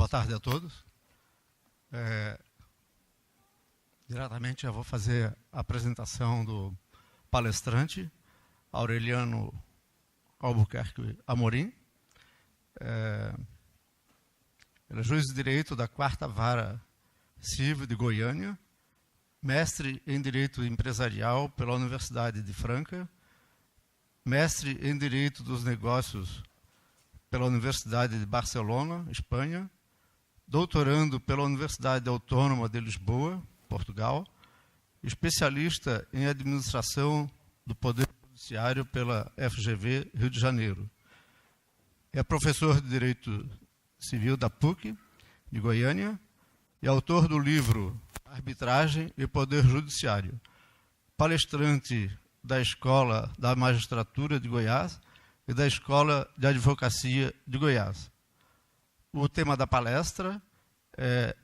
Boa tarde a todos. Diretamente eu vou fazer a apresentação do palestrante, Aureliano Albuquerque Amorim. Ele é juiz de direito da 4ª Vara Civil de Goiânia, mestre em Direito Empresarial pela Universidade de Franca, mestre em Direito dos Negócios pela Universidade de Barcelona, Espanha, doutorando pela Universidade Autônoma de Lisboa, Portugal, especialista em Administração do Poder Judiciário pela FGV, Rio de Janeiro. É professor de Direito Civil da PUC, de Goiânia, e autor do livro Arbitragem e Poder Judiciário, palestrante da Escola da Magistratura de Goiás e da Escola de Advocacia de Goiás. O tema da palestra é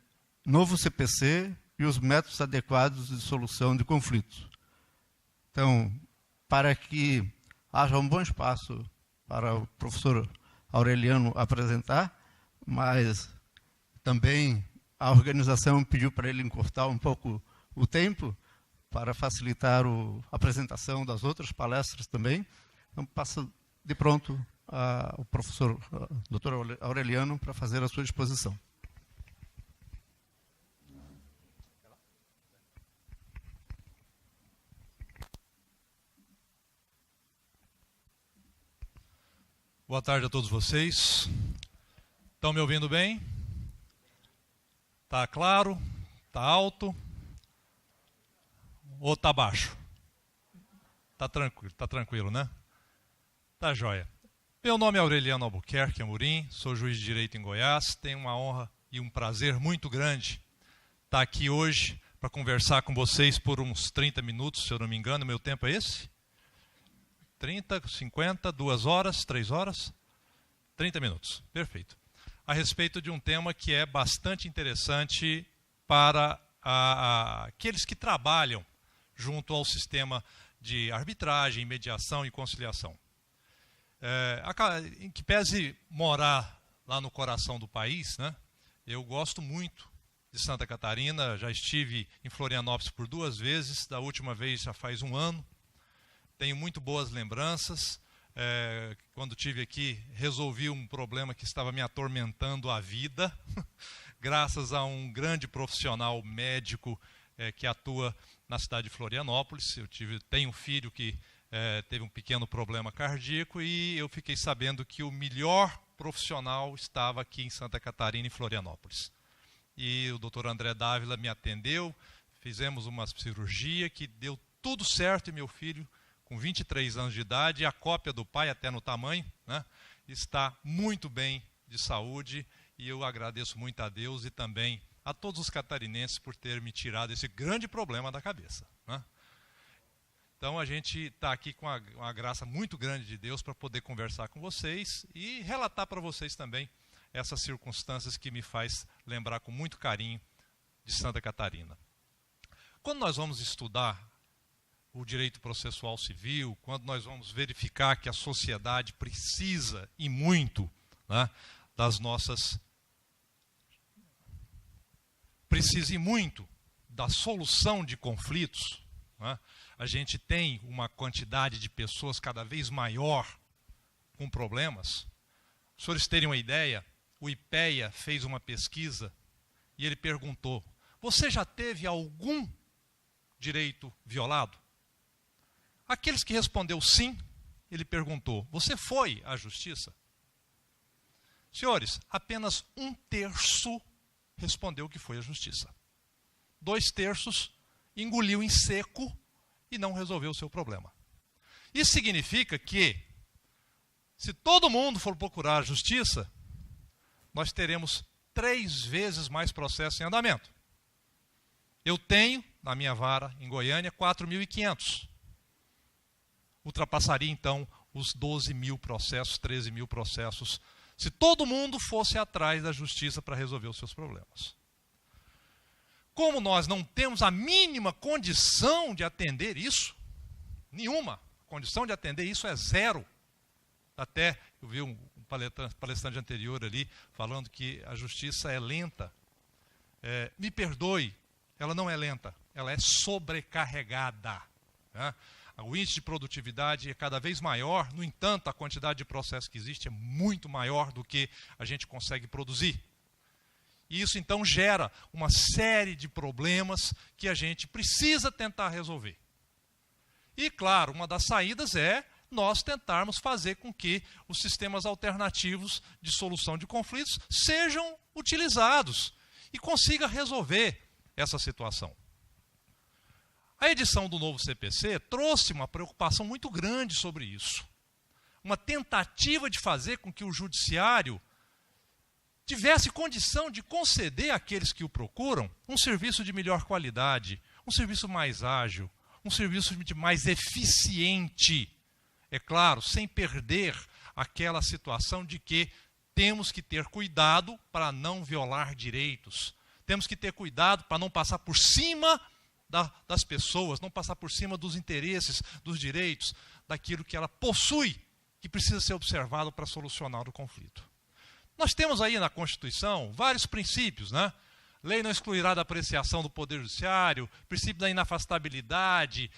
Novo CPC e os métodos adequados de solução de conflitos. Então, para que haja um bom espaço para o professor Aureliano apresentar, mas também a organização pediu para ele encurtar um pouco o tempo para facilitar a apresentação das outras palestras também. Então, passo de pronto ao professor Dr. Aureliano para fazer a sua exposição. Boa tarde a todos vocês. Estão me ouvindo bem? Está claro? Está alto? Ou está baixo? Está tranquilo, né? Tá joia. Meu nome é Aureliano Albuquerque Amorim, sou juiz de direito em Goiás. Tenho uma honra e um prazer muito grande estar aqui hoje para conversar com vocês por uns 30 minutos, se eu não me engano. Meu tempo é esse? 30, 50, 2 horas, 3 horas? 30 minutos, perfeito. A respeito de um tema que é bastante interessante para aqueles que trabalham junto ao sistema de arbitragem, mediação e conciliação. Em que pese morar lá no coração do país, né, eu gosto muito de Santa Catarina, já estive em Florianópolis por 2 vezes, da última vez já faz 1 ano. Tenho muito boas lembranças. Quando estive aqui, resolvi um problema que estava me atormentando a vida, graças a um grande profissional médico que atua na cidade de Florianópolis. Tenho um filho que teve um pequeno problema cardíaco e eu fiquei sabendo que o melhor profissional estava aqui em Santa Catarina, em Florianópolis. E o Dr. André Dávila me atendeu, fizemos uma cirurgia que deu tudo certo e meu filho, com 23 anos de idade, a cópia do pai, até no tamanho, né, está muito bem de saúde, e eu agradeço muito a Deus e também a todos os catarinenses por ter me tirado esse grande problema da cabeça, né? Então a gente está aqui com uma graça muito grande de Deus para poder conversar com vocês e relatar para vocês também essas circunstâncias que me faz lembrar com muito carinho de Santa Catarina. Quando nós vamos estudar o direito processual civil, quando nós vamos verificar que a sociedade precisa e muito, né, precisa e muito da solução de conflitos, né? A gente tem uma quantidade de pessoas cada vez maior com problemas. Para os senhores terem uma ideia, o IPEA fez uma pesquisa e ele perguntou: você já teve algum direito violado? Aqueles que respondeu sim, ele perguntou: você foi à justiça? Senhores, apenas 1/3 respondeu que foi à justiça. 2/3 engoliu em seco e não resolveu o seu problema. Isso significa que, se todo mundo for procurar a justiça, nós teremos 3 vezes mais processos em andamento. Eu tenho, na minha vara, em Goiânia, 4.500. Ultrapassaria, então, os 12.000 processos, 13.000 processos, se todo mundo fosse atrás da justiça para resolver os seus problemas. Como nós não temos a mínima condição de atender isso, nenhuma condição de atender isso é 0. Até eu vi um palestrante anterior ali, falando que a justiça é lenta. Me perdoe, ela não é lenta, ela é sobrecarregada. Né? O índice de produtividade é cada vez maior, no entanto, a quantidade de processos que existe é muito maior do que a gente consegue produzir. E isso, então, gera uma série de problemas que a gente precisa tentar resolver. E, claro, uma das saídas é nós tentarmos fazer com que os sistemas alternativos de solução de conflitos sejam utilizados e consiga resolver essa situação. A edição do novo CPC trouxe uma preocupação muito grande sobre isso. Uma tentativa de fazer com que o judiciário tivesse condição de conceder àqueles que o procuram um serviço de melhor qualidade, um serviço mais ágil, um serviço mais eficiente. É claro, sem perder aquela situação de que temos que ter cuidado para não violar direitos. Temos que ter cuidado para não passar por cima das pessoas, não passar por cima dos interesses, dos direitos, daquilo que ela possui, que precisa ser observado para solucionar o conflito. Nós temos aí na Constituição vários princípios, né? Lei não excluirá da apreciação do Poder Judiciário, princípio da inafastabilidade.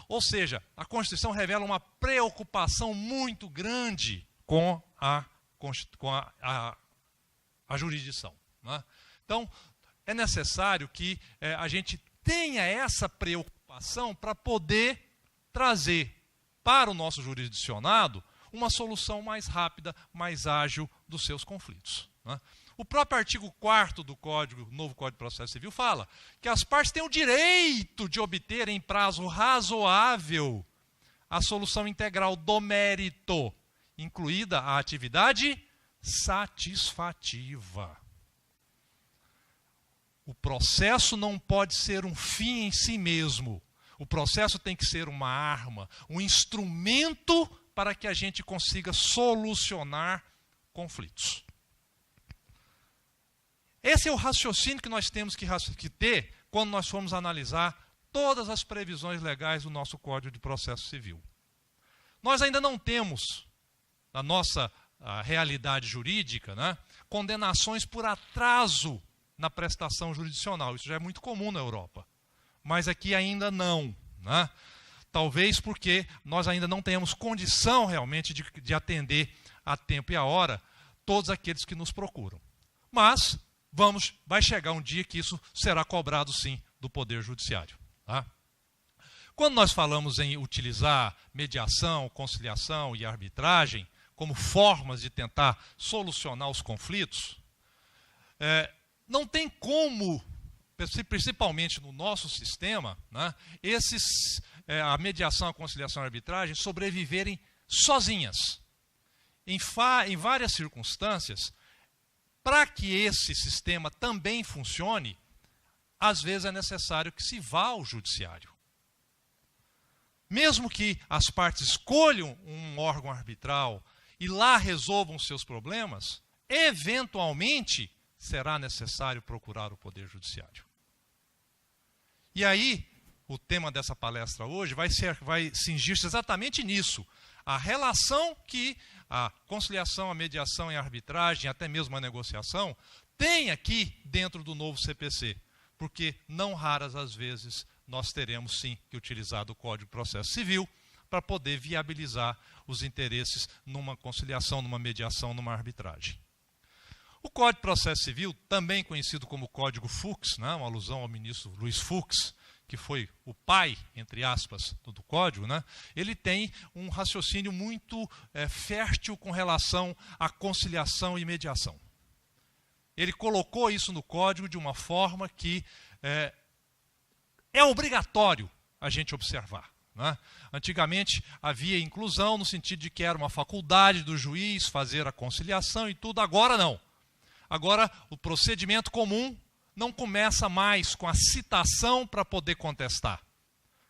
Ou seja, a Constituição revela uma preocupação muito grande com a jurisdição. Né? Então, é necessário que a gente tenha essa preocupação para poder trazer para o nosso jurisdicionado uma solução mais rápida, mais ágil dos seus conflitos. Né? O próprio artigo 4º do novo Código de Processo Civil fala que as partes têm o direito de obter em prazo razoável a solução integral do mérito, incluída a atividade satisfativa. O processo não pode ser um fim em si mesmo. O processo tem que ser uma arma, um instrumento para que a gente consiga solucionar conflitos. Esse é o raciocínio que nós temos que ter quando nós formos analisar todas as previsões legais do nosso Código de Processo Civil. Nós ainda não temos, na nossa realidade jurídica, né, condenações por atraso na prestação jurisdicional. Isso já é muito comum na Europa. Mas aqui ainda não. Né? Talvez porque nós ainda não tenhamos condição realmente de atender a tempo e a hora todos aqueles que nos procuram. Mas vai chegar um dia que isso será cobrado, sim, do Poder Judiciário. Tá? Quando nós falamos em utilizar mediação, conciliação e arbitragem como formas de tentar solucionar os conflitos, não tem como, principalmente no nosso sistema, né, a mediação, a conciliação e a arbitragem sobreviverem sozinhas. Em várias circunstâncias, para que esse sistema também funcione, às vezes é necessário que se vá ao judiciário. Mesmo que as partes escolham um órgão arbitral e lá resolvam seus problemas, eventualmente será necessário procurar o Poder Judiciário. E aí, o tema dessa palestra hoje vai cingir-se exatamente nisso. A relação que a conciliação, a mediação e a arbitragem, até mesmo a negociação, tem aqui dentro do novo CPC. Porque não raras as vezes nós teremos sim que utilizar o Código de Processo Civil para poder viabilizar os interesses numa conciliação, numa mediação, numa arbitragem. O Código de Processo Civil, também conhecido como Código Fux, né, uma alusão ao ministro Luiz Fux, que foi o pai, entre aspas, do Código, né, ele tem um raciocínio muito fértil com relação à conciliação e mediação. Ele colocou isso no Código de uma forma que é obrigatório a gente observar. Né? Antigamente havia inclusão no sentido de que era uma faculdade do juiz fazer a conciliação e tudo, agora não. Agora, o procedimento comum não começa mais com a citação para poder contestar.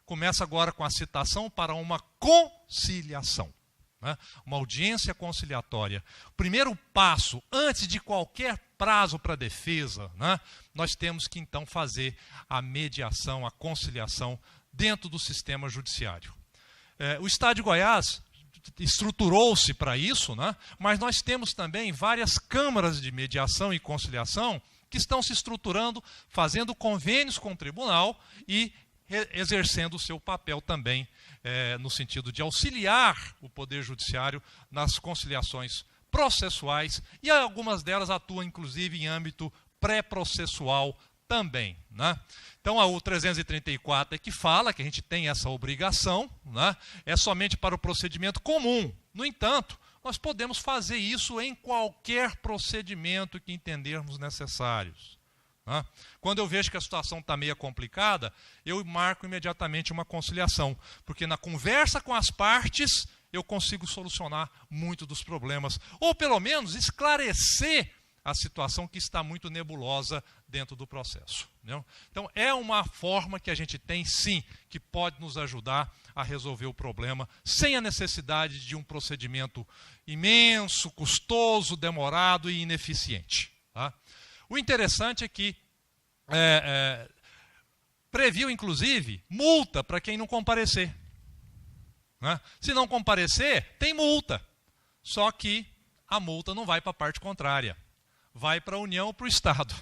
Começa agora com a citação para uma conciliação, né? Uma audiência conciliatória. O primeiro passo, antes de qualquer prazo para defesa, né, nós temos que então fazer a mediação, a conciliação dentro do sistema judiciário. O Estado de Goiás estruturou-se para isso, né? Mas nós temos também várias câmaras de mediação e conciliação que estão se estruturando, fazendo convênios com o tribunal e exercendo o seu papel também, no sentido de auxiliar o Poder Judiciário nas conciliações processuais, e algumas delas atuam, inclusive, em âmbito pré-processual também, né? Então, o 334 é que fala que a gente tem essa obrigação, né? É somente para o procedimento comum. No entanto, nós podemos fazer isso em qualquer procedimento que entendermos necessários, né? Quando eu vejo que a situação está meio complicada, eu marco imediatamente uma conciliação, porque na conversa com as partes eu consigo solucionar muito dos problemas, ou pelo menos esclarecer a situação que está muito nebulosa dentro do processo, né? Então, é uma forma que a gente tem, sim, que pode nos ajudar a resolver o problema, sem a necessidade de um procedimento imenso, custoso, demorado e ineficiente, tá? O interessante é que previu, inclusive, multa para quem não comparecer, né? Se não comparecer, tem multa, só que a multa não vai para a parte contrária, vai para a União ou para o Estado.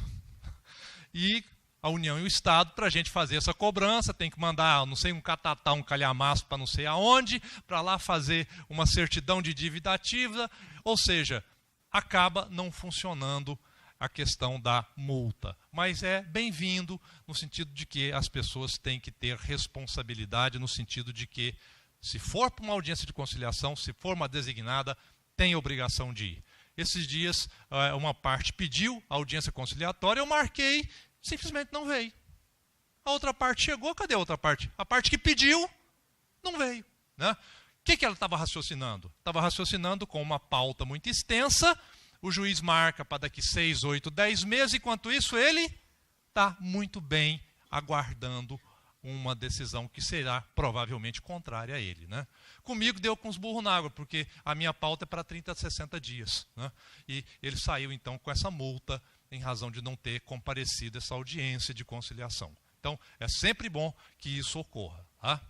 E a União e o Estado, para a gente fazer essa cobrança, tem que mandar, não sei, um catatá, um calhamaço para não sei aonde, para lá fazer uma certidão de dívida ativa, ou seja, acaba não funcionando a questão da multa. Mas é bem-vindo no sentido de que as pessoas têm que ter responsabilidade, no sentido de que, se for para uma audiência de conciliação, se for uma designada, tem obrigação de ir. Esses dias, uma parte pediu audiência conciliatória, eu marquei, simplesmente não veio. A outra parte chegou, cadê a outra parte? A parte que pediu, não veio, né? O que ela estava raciocinando? Estava raciocinando com uma pauta muito extensa, o juiz marca para daqui 6, 8, 10 meses, enquanto isso ele está muito bem aguardando uma decisão que será provavelmente contrária a ele, né? Comigo deu com os burros na água, porque a minha pauta é para 30 a 60 dias, né? E ele saiu então com essa multa em razão de não ter comparecido essa audiência de conciliação. Então, é sempre bom que isso ocorra, tá?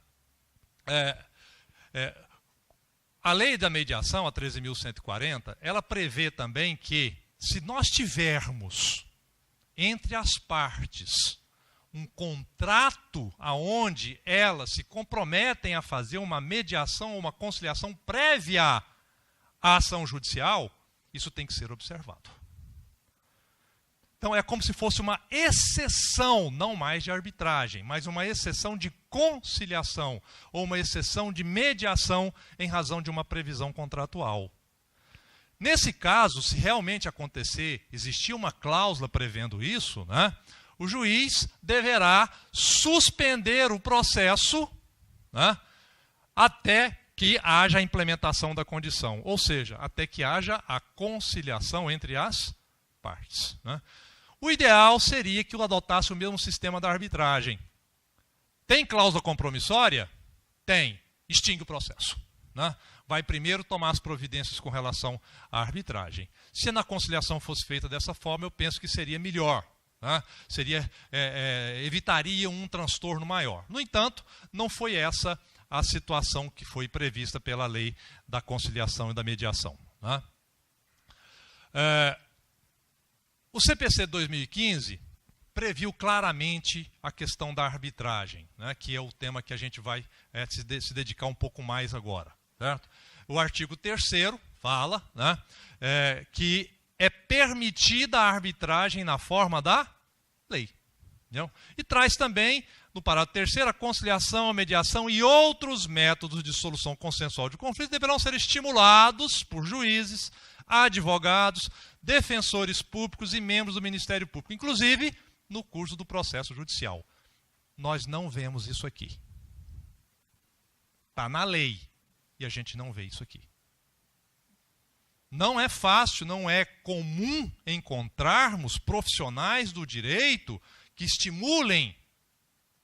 A lei da mediação, a 13.140, ela prevê também que, se nós tivermos entre as partes um contrato aonde elas se comprometem a fazer uma mediação ou uma conciliação prévia à ação judicial, isso tem que ser observado. Então, é como se fosse uma exceção, não mais de arbitragem, mas uma exceção de conciliação ou uma exceção de mediação em razão de uma previsão contratual. Nesse caso, se realmente acontecer, existir uma cláusula prevendo isso, né, o juiz deverá suspender o processo, né, até que haja a implementação da condição, ou seja, até que haja a conciliação entre as partes, né. O ideal seria que eu adotasse o mesmo sistema da arbitragem. Tem cláusula compromissória? Tem. Extingue o processo, né? Vai primeiro tomar as providências com relação à arbitragem. Se na conciliação fosse feita dessa forma, eu penso que seria melhor, né? Evitaria um transtorno maior. No entanto, não foi essa a situação que foi prevista pela lei da conciliação e da mediação, né? O CPC 2015 previu claramente a questão da arbitragem, né, que é o tema que a gente vai se dedicar um pouco mais agora, certo? O artigo 3º fala, né, que é permitida a arbitragem na forma da lei, entendeu? E traz também, no parágrafo 3º, a conciliação, a mediação e outros métodos de solução consensual de conflitos deverão ser estimulados por juízes, advogados, defensores públicos e membros do Ministério Público, inclusive no curso do processo judicial. Nós não vemos isso aqui. Está na lei e a gente não vê isso aqui. Não é fácil, não é comum encontrarmos profissionais do direito que estimulem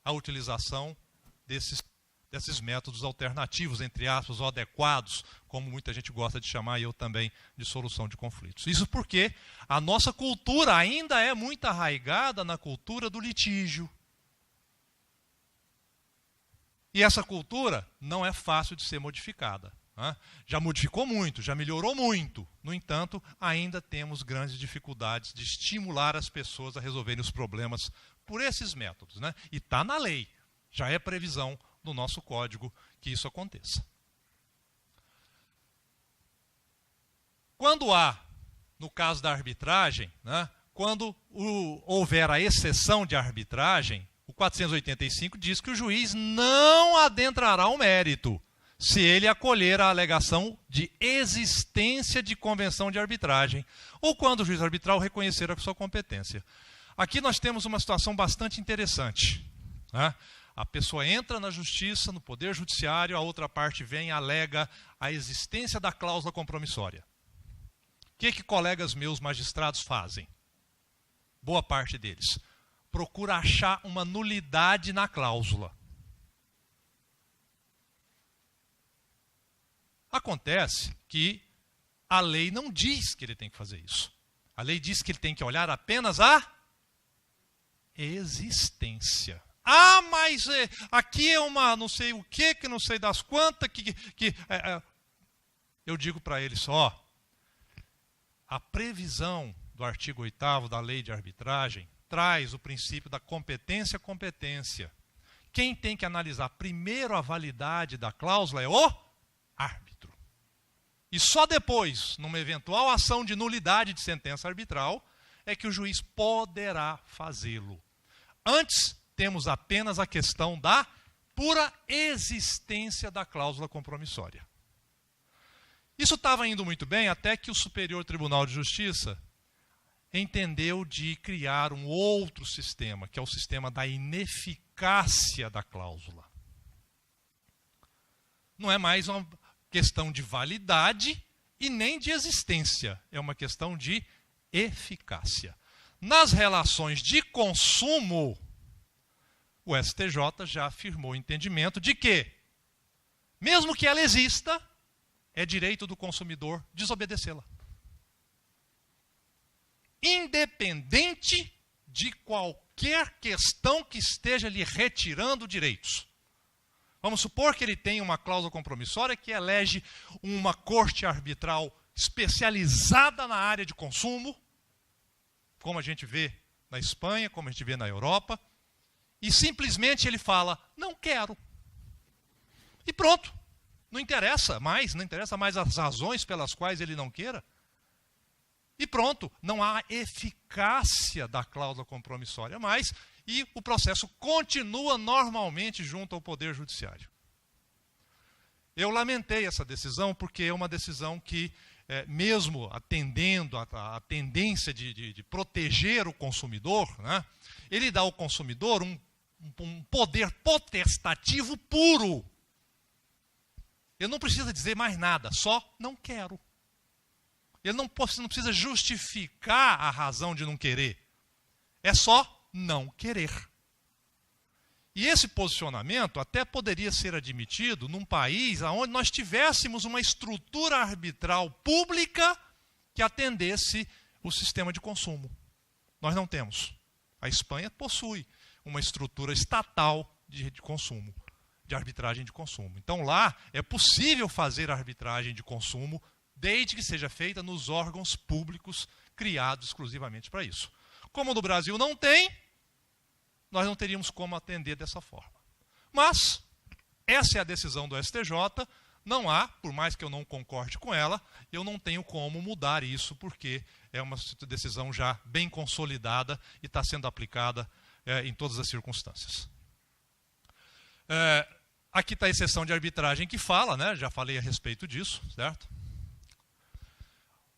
a utilização desses métodos alternativos, entre aspas, ou adequados, como muita gente gosta de chamar, e eu também, de solução de conflitos. Isso porque a nossa cultura ainda é muito arraigada na cultura do litígio. E essa cultura não é fácil de ser modificada, né? Já modificou muito, já melhorou muito. No entanto, ainda temos grandes dificuldades de estimular as pessoas a resolverem os problemas por esses métodos, né? E está na lei, já é previsão do nosso código que isso aconteça. Quando há, no caso da arbitragem, né, quando houver a exceção de arbitragem, o 485 diz que o juiz não adentrará o mérito se ele acolher a alegação de existência de convenção de arbitragem ou quando o juiz arbitral reconhecer a sua competência. Aqui nós temos uma situação bastante interessante, né? A pessoa entra na justiça, no poder judiciário, a outra parte vem e alega a existência da cláusula compromissória. O que colegas meus magistrados fazem? Boa parte deles procura achar uma nulidade na cláusula. Acontece que a lei não diz que ele tem que fazer isso. A lei diz que ele tem que olhar apenas a existência. Ah, mas aqui é uma não sei o que não sei das quantas, eu digo para ele só, a previsão do artigo 8º da lei de arbitragem traz o princípio da competência. Quem tem que analisar primeiro a validade da cláusula é o árbitro. E só depois, numa eventual ação de nulidade de sentença arbitral, é que o juiz poderá fazê-lo. Antes, temos apenas a questão da pura existência da cláusula compromissória. Isso estava indo muito bem até que o Superior Tribunal de Justiça entendeu de criar um outro sistema, que é o sistema da ineficácia da cláusula. Não é mais uma questão de validade e nem de existência, é uma questão de eficácia. Nas relações de consumo, o STJ já afirmou o entendimento de que, mesmo que ela exista, é direito do consumidor desobedecê-la. Independente de qualquer questão que esteja lhe retirando direitos. Vamos supor que ele tem uma cláusula compromissória que elege uma corte arbitral especializada na área de consumo, como a gente vê na Espanha, como a gente vê na Europa, e simplesmente ele fala, não quero. E pronto. Não interessa mais as razões pelas quais ele não queira. E pronto, não há eficácia da cláusula compromissória mais e o processo continua normalmente junto ao Poder Judiciário. Eu lamentei essa decisão porque é uma decisão que, mesmo atendendo a tendência de proteger o consumidor, né, ele dá ao consumidor um poder potestativo puro. Ele não precisa dizer mais nada, só não quero. Ele não precisa justificar a razão de não querer. É só não querer. E esse posicionamento até poderia ser admitido num país onde nós tivéssemos uma estrutura arbitral pública que atendesse o sistema de consumo. Nós não temos. A Espanha possui uma estrutura estatal de consumo, de arbitragem de consumo. Então lá é possível fazer arbitragem de consumo desde que seja feita nos órgãos públicos criados exclusivamente para isso. Como no Brasil não tem, nós não teríamos como atender dessa forma. Mas essa é a decisão do STJ, não há, por mais que eu não concorde com ela, eu não tenho como mudar isso, porque é uma decisão já bem consolidada e está sendo aplicada em todas as circunstâncias. Aqui está a exceção de arbitragem que fala, né? Já falei a respeito disso, certo?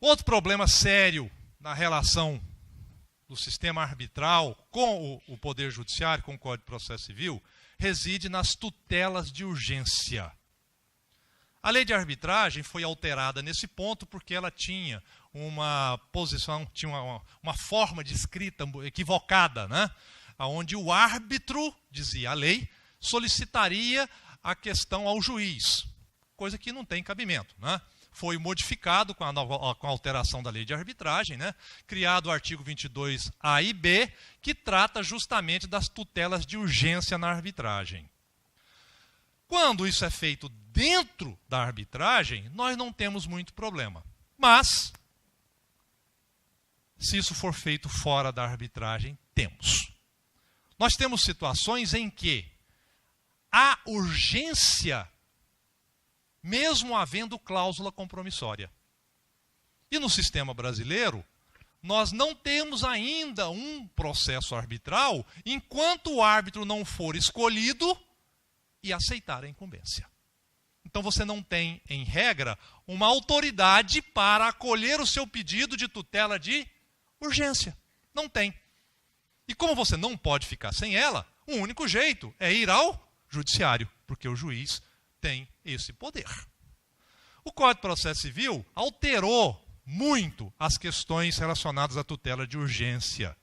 Outro problema sério na relação do sistema arbitral com o Poder Judiciário, com o Código de Processo Civil, reside nas tutelas de urgência. A lei de arbitragem foi alterada nesse ponto porque ela tinha uma posição, tinha uma forma de escrita equivocada, né? Onde o árbitro, dizia a lei, solicitaria a questão ao juiz, coisa que não tem cabimento, né? Foi modificado com a alteração da lei de arbitragem, né? Criado o artigo 22A e B, que trata justamente das tutelas de urgência na arbitragem. Quando isso é feito dentro da arbitragem, nós não temos muito problema. Mas, se isso for feito fora da arbitragem, temos. Nós temos situações em que há urgência, mesmo havendo cláusula compromissória. E no sistema brasileiro, nós não temos ainda um processo arbitral enquanto o árbitro não for escolhido e aceitar a incumbência. Então você não tem, em regra, uma autoridade para acolher o seu pedido de tutela de urgência. Não tem. E como você não pode ficar sem ela, o único jeito é ir ao judiciário, porque o juiz tem esse poder. O Código de Processo Civil alterou muito as questões relacionadas à tutela de urgência.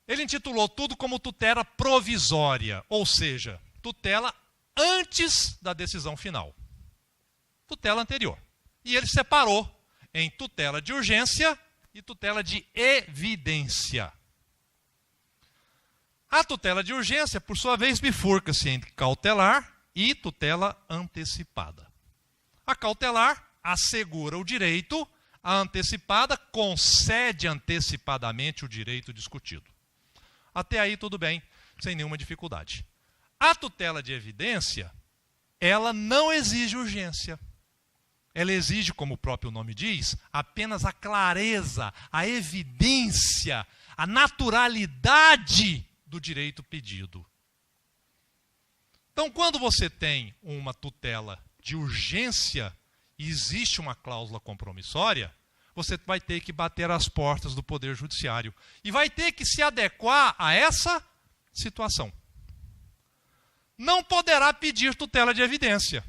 Ele intitulou tudo como tutela provisória, ou seja, tutela antes da decisão final. Tutela anterior. E ele separou em tutela de urgência e tutela de evidência. A tutela de urgência, por sua vez, bifurca-se entre cautelar e tutela antecipada. A cautelar assegura o direito, a antecipada concede antecipadamente o direito discutido. Até aí tudo bem, sem nenhuma dificuldade. A tutela de evidência, ela não exige urgência. Ela exige, como o próprio nome diz, apenas a clareza, a evidência, a naturalidade do direito pedido. Então, quando você tem uma tutela de urgência e existe uma cláusula compromissória, você vai ter que bater as portas do Poder Judiciário e vai ter que se adequar a essa situação. Não poderá pedir tutela de evidência.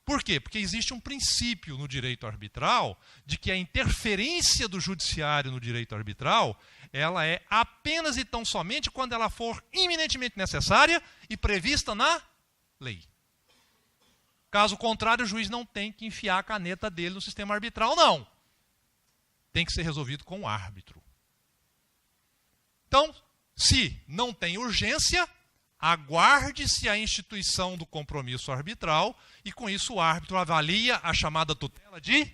Por quê? Porque existe um princípio no direito arbitral de que a interferência do judiciário no direito arbitral, ela é apenas e tão somente quando ela for iminentemente necessária e prevista na lei. Caso contrário, o juiz não tem que enfiar a caneta dele no sistema arbitral, não. Tem que ser resolvido com o árbitro. Então, se não tem urgência, aguarde-se a instituição do compromisso arbitral e, com isso, o árbitro avalia a chamada tutela de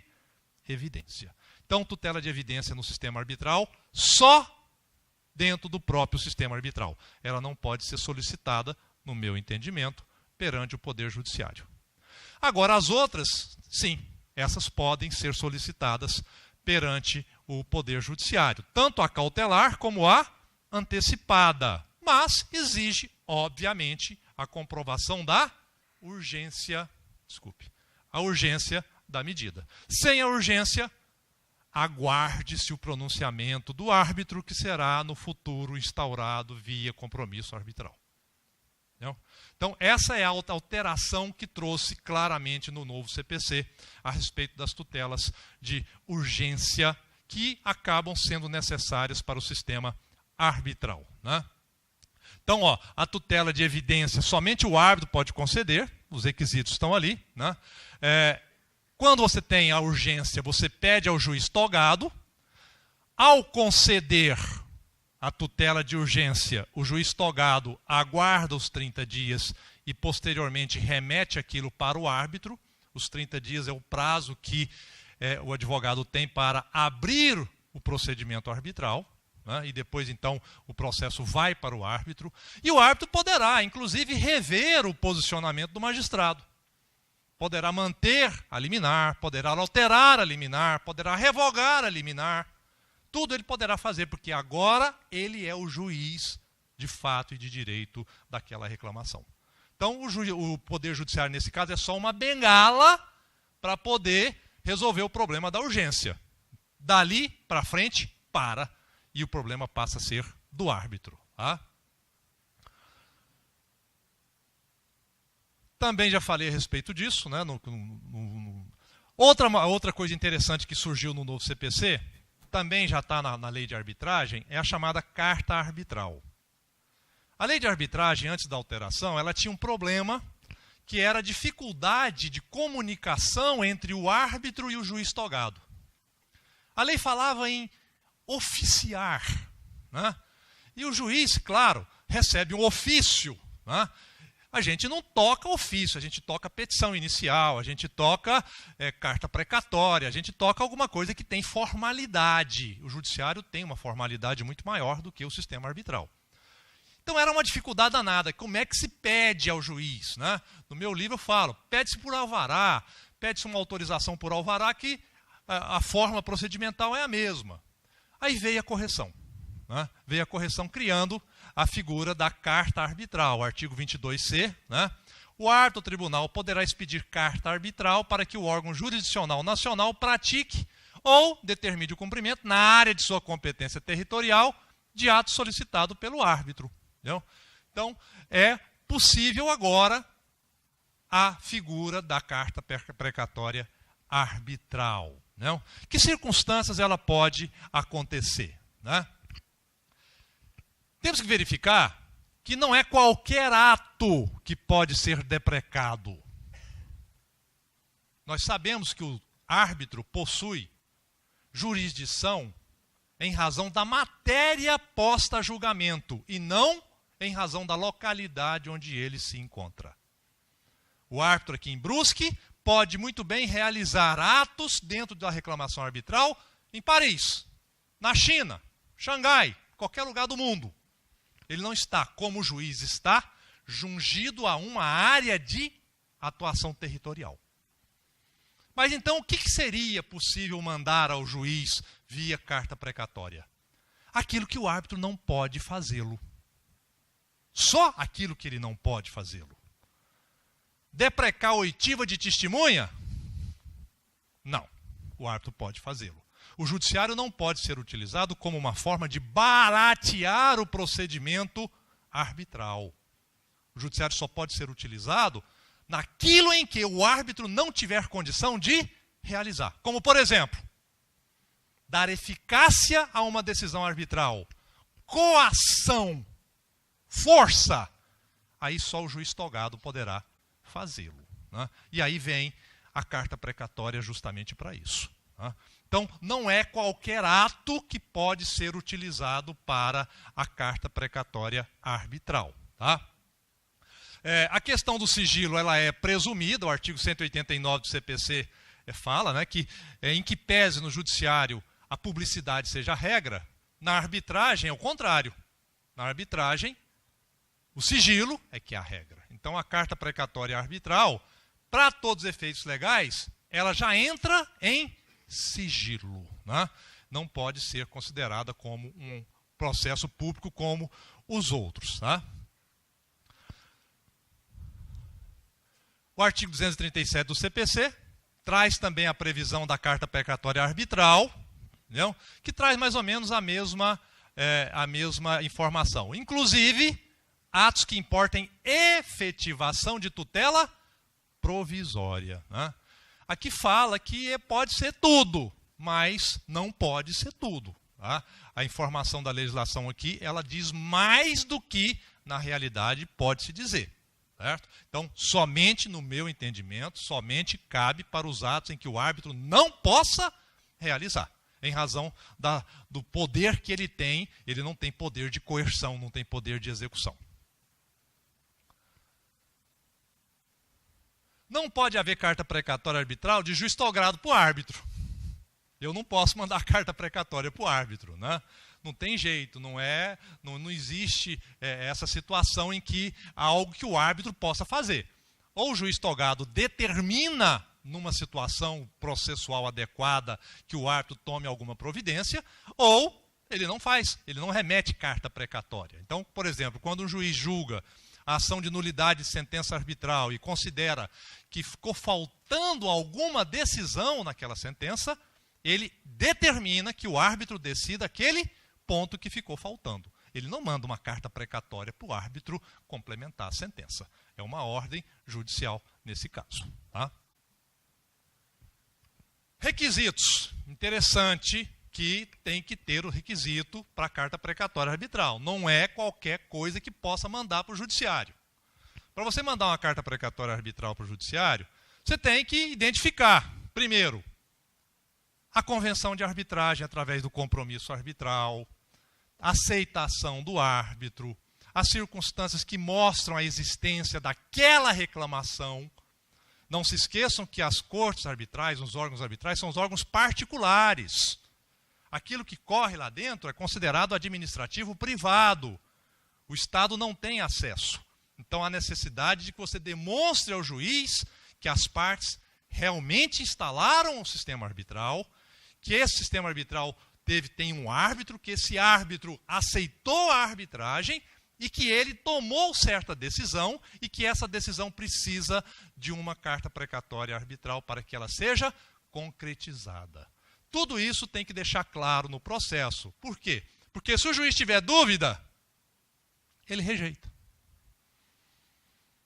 evidência. Então, tutela de evidência no sistema arbitral só dentro do próprio sistema arbitral. Ela não pode ser solicitada, no meu entendimento, perante o Poder Judiciário. Agora, as outras, sim, essas podem ser solicitadas perante o Poder Judiciário, tanto a cautelar como a antecipada, mas exige, obviamente, a comprovação da urgência, a urgência da medida. Sem a urgência, aguarde-se o pronunciamento do árbitro, que será no futuro instaurado via compromisso arbitral. Entendeu? Então, essa é a alteração que trouxe claramente no novo CPC a respeito das tutelas de urgência que acabam sendo necessárias para o sistema arbitral, né? Então, a tutela de evidência, somente o árbitro pode conceder, os requisitos estão ali, né? Quando você tem a urgência, você pede ao juiz togado. Ao conceder a tutela de urgência, o juiz togado aguarda os 30 dias e posteriormente remete aquilo para o árbitro. Os 30 dias é o prazo que o advogado tem para abrir o procedimento arbitral, né? E depois, então, o processo vai para o árbitro. E o árbitro poderá, inclusive, rever o posicionamento do magistrado. Poderá manter a liminar, poderá alterar a liminar, poderá revogar a liminar. Tudo ele poderá fazer, porque agora ele é o juiz de fato e de direito daquela reclamação. Então, o Poder Judiciário, nesse caso, é só uma bengala para poder resolver o problema da urgência. Dali para frente, para. E o problema passa a ser do árbitro. Tá? Também já falei a respeito disso, né? Outra coisa interessante que surgiu no novo CPC, também já está na lei de arbitragem, é a chamada carta arbitral. A lei de arbitragem, antes da alteração, ela tinha um problema, que era a dificuldade de comunicação entre o árbitro e o juiz togado. A lei falava em oficiar, né? E o juiz, claro, recebe um ofício, né? A gente não toca ofício, a gente toca petição inicial, a gente toca carta precatória, a gente toca alguma coisa que tem formalidade. O judiciário tem uma formalidade muito maior do que o sistema arbitral. Então era uma dificuldade danada. Como é que se pede ao juiz, né? No meu livro eu falo, pede-se por alvará, pede-se uma autorização por alvará que a forma procedimental é a mesma. Aí veio a correção. Né? Veio a correção criando a figura da carta arbitral, artigo 22C. Né? O árbitro do tribunal poderá expedir carta arbitral para que o órgão jurisdicional nacional pratique ou determine o cumprimento, na área de sua competência territorial, de ato solicitado pelo árbitro. Entendeu? Então, é possível agora a figura da carta precatória arbitral. Não? Que circunstâncias ela pode acontecer? Né? Temos que verificar que não é qualquer ato que pode ser deprecado. Nós sabemos que o árbitro possui jurisdição em razão da matéria posta a julgamento e não em razão da localidade onde ele se encontra. O árbitro aqui em Brusque pode muito bem realizar atos dentro da reclamação arbitral em Paris, na China, Xangai, qualquer lugar do mundo. Ele não está, como o juiz está, jungido a uma área de atuação territorial. Mas então, o que seria possível mandar ao juiz via carta precatória? Aquilo que o árbitro não pode fazê-lo. Só aquilo que ele não pode fazê-lo. Deprecar oitiva de testemunha? Não, o árbitro pode fazê-lo. O judiciário não pode ser utilizado como uma forma de baratear o procedimento arbitral. O judiciário só pode ser utilizado naquilo em que o árbitro não tiver condição de realizar. Como, por exemplo, dar eficácia a uma decisão arbitral, coação, força. Aí só o juiz togado poderá fazê-lo. Né? E aí vem a carta precatória justamente para isso. Né? Então, não é qualquer ato que pode ser utilizado para a carta precatória arbitral. Tá? A questão do sigilo ela é presumida, o artigo 189 do CPC fala, né, que em que pese no judiciário a publicidade seja a regra, na arbitragem é o contrário. Na arbitragem, o sigilo é que é a regra. Então, a carta precatória arbitral, para todos os efeitos legais, ela já entra em sigilo. Né? Não pode ser considerada como um processo público como os outros. Tá? O artigo 237 do CPC traz também a previsão da carta precatória arbitral, entendeu? Que traz mais ou menos a mesma informação. Inclusive, atos que importem efetivação de tutela provisória. Né? Aqui fala que pode ser tudo, mas não pode ser tudo. Tá? A informação da legislação aqui, ela diz mais do que, na realidade, pode-se dizer. Certo? Então, somente no meu entendimento, somente cabe para os atos em que o árbitro não possa realizar. Em razão do poder que ele não tem poder de coerção, não tem poder de execução. Não pode haver carta precatória arbitral de juiz togrado para o árbitro. Eu não posso mandar carta precatória para o árbitro. Né? Não tem jeito, não existe essa situação em que há algo que o árbitro possa fazer. Ou o juiz togado determina, numa situação processual adequada, que o árbitro tome alguma providência, ou ele não faz, ele não remete carta precatória. Então, por exemplo, quando um juiz julga a ação de nulidade de sentença arbitral e considera que ficou faltando alguma decisão naquela sentença, ele determina que o árbitro decida aquele ponto que ficou faltando. Ele não manda uma carta precatória para o árbitro complementar a sentença. É uma ordem judicial nesse caso. Tá? Requisitos. Interessante que tem que ter o requisito para a carta precatória arbitral. Não é qualquer coisa que possa mandar para o judiciário. Para você mandar uma carta precatória arbitral para o judiciário, você tem que identificar, primeiro, a convenção de arbitragem através do compromisso arbitral, a aceitação do árbitro, as circunstâncias que mostram a existência daquela reclamação. Não se esqueçam que as cortes arbitrais, os órgãos arbitrais, são os órgãos particulares. Aquilo que corre lá dentro é considerado administrativo privado. O Estado não tem acesso. Então há necessidade de que você demonstre ao juiz que as partes realmente instalaram o sistema arbitral, que esse sistema arbitral tem um árbitro, que esse árbitro aceitou a arbitragem e que ele tomou certa decisão e que essa decisão precisa de uma carta precatória arbitral para que ela seja concretizada. Tudo isso tem que deixar claro no processo. Por quê? Porque se o juiz tiver dúvida, ele rejeita.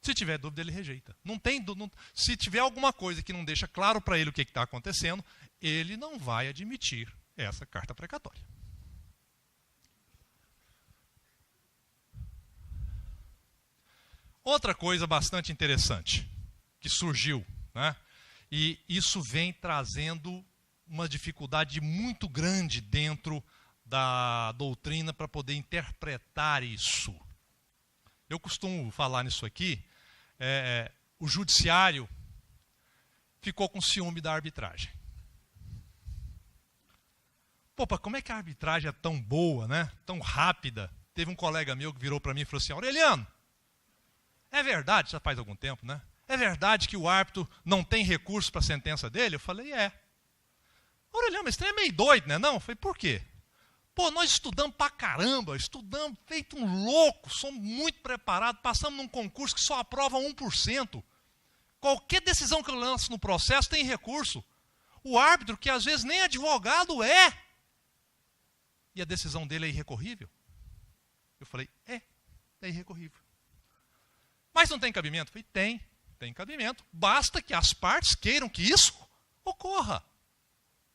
Se tiver dúvida, ele rejeita. Se tiver alguma coisa que não deixa claro para ele o que está acontecendo, ele não vai admitir essa carta precatória. Outra coisa bastante interessante que surgiu, né? E isso vem trazendo uma dificuldade muito grande dentro da doutrina para poder interpretar isso. Eu costumo falar nisso aqui, o judiciário ficou com ciúme da arbitragem. Pô, como é que a arbitragem é tão boa, né? Tão rápida? Teve um colega meu que virou para mim e falou assim: Aureliano, é verdade, já faz algum tempo, né? É verdade que o árbitro não tem recurso para a sentença dele? Eu falei, Aureliano, mas você é meio doido, né? Não? Eu falei, por quê? Pô, nós estudamos pra caramba, estudamos feito um louco, somos muito preparados, passamos num concurso que só aprova 1%. Qualquer decisão que eu lanço no processo tem recurso. O árbitro, que às vezes nem advogado é, e a decisão dele é irrecorrível. Eu falei, é irrecorrível. Mas não tem cabimento? Eu falei, tem cabimento. Basta que as partes queiram que isso ocorra.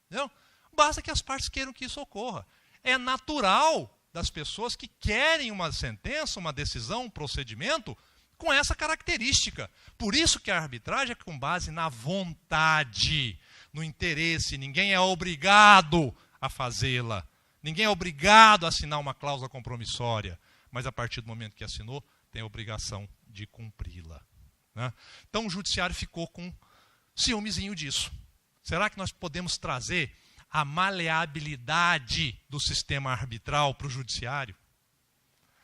Entendeu? Basta que as partes queiram que isso ocorra. É natural das pessoas que querem uma sentença, uma decisão, um procedimento com essa característica. Por isso que a arbitragem é com base na vontade, no interesse. Ninguém é obrigado a fazê-la. Ninguém é obrigado a assinar uma cláusula compromissória. Mas a partir do momento que assinou, tem a obrigação de cumpri-la. Né? Então o judiciário ficou com ciúmezinho disso. Será que nós podemos trazer a maleabilidade do sistema arbitral para o judiciário?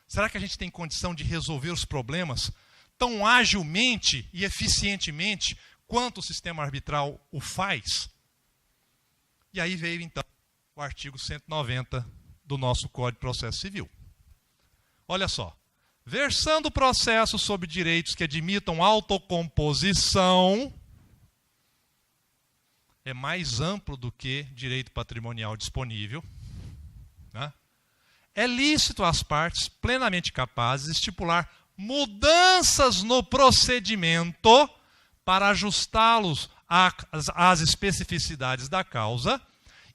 Será que a gente tem condição de resolver os problemas tão agilmente e eficientemente quanto o sistema arbitral o faz? E aí veio, então, o artigo 190 do nosso Código de Processo Civil. Olha só. Versando o processo sobre direitos que admitam autocomposição, é mais amplo do que direito patrimonial disponível. Né? É lícito às partes plenamente capazes de estipular mudanças no procedimento para ajustá-los às especificidades da causa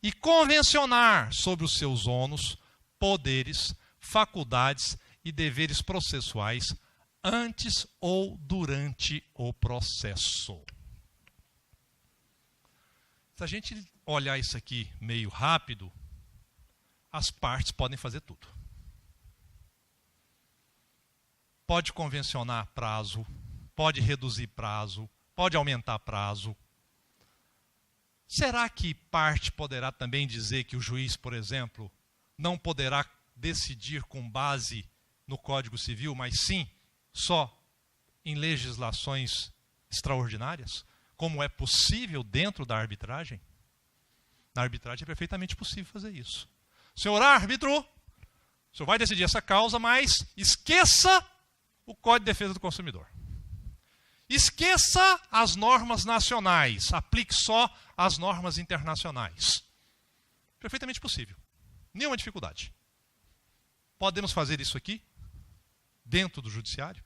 e convencionar sobre os seus ônus, poderes, faculdades e deveres processuais antes ou durante o processo. Se a gente olhar isso aqui meio rápido, as partes podem fazer tudo. Pode convencionar prazo, pode reduzir prazo, pode aumentar prazo. Será que parte poderá também dizer que o juiz, por exemplo, não poderá decidir com base no Código Civil, mas sim só em legislações extraordinárias? Como é possível dentro da arbitragem? Na arbitragem é perfeitamente possível fazer isso. Senhor árbitro, o senhor vai decidir essa causa, mas esqueça o Código de Defesa do Consumidor. Esqueça as normas nacionais, aplique só as normas internacionais. Perfeitamente possível. Nenhuma dificuldade. Podemos fazer isso aqui, dentro do judiciário?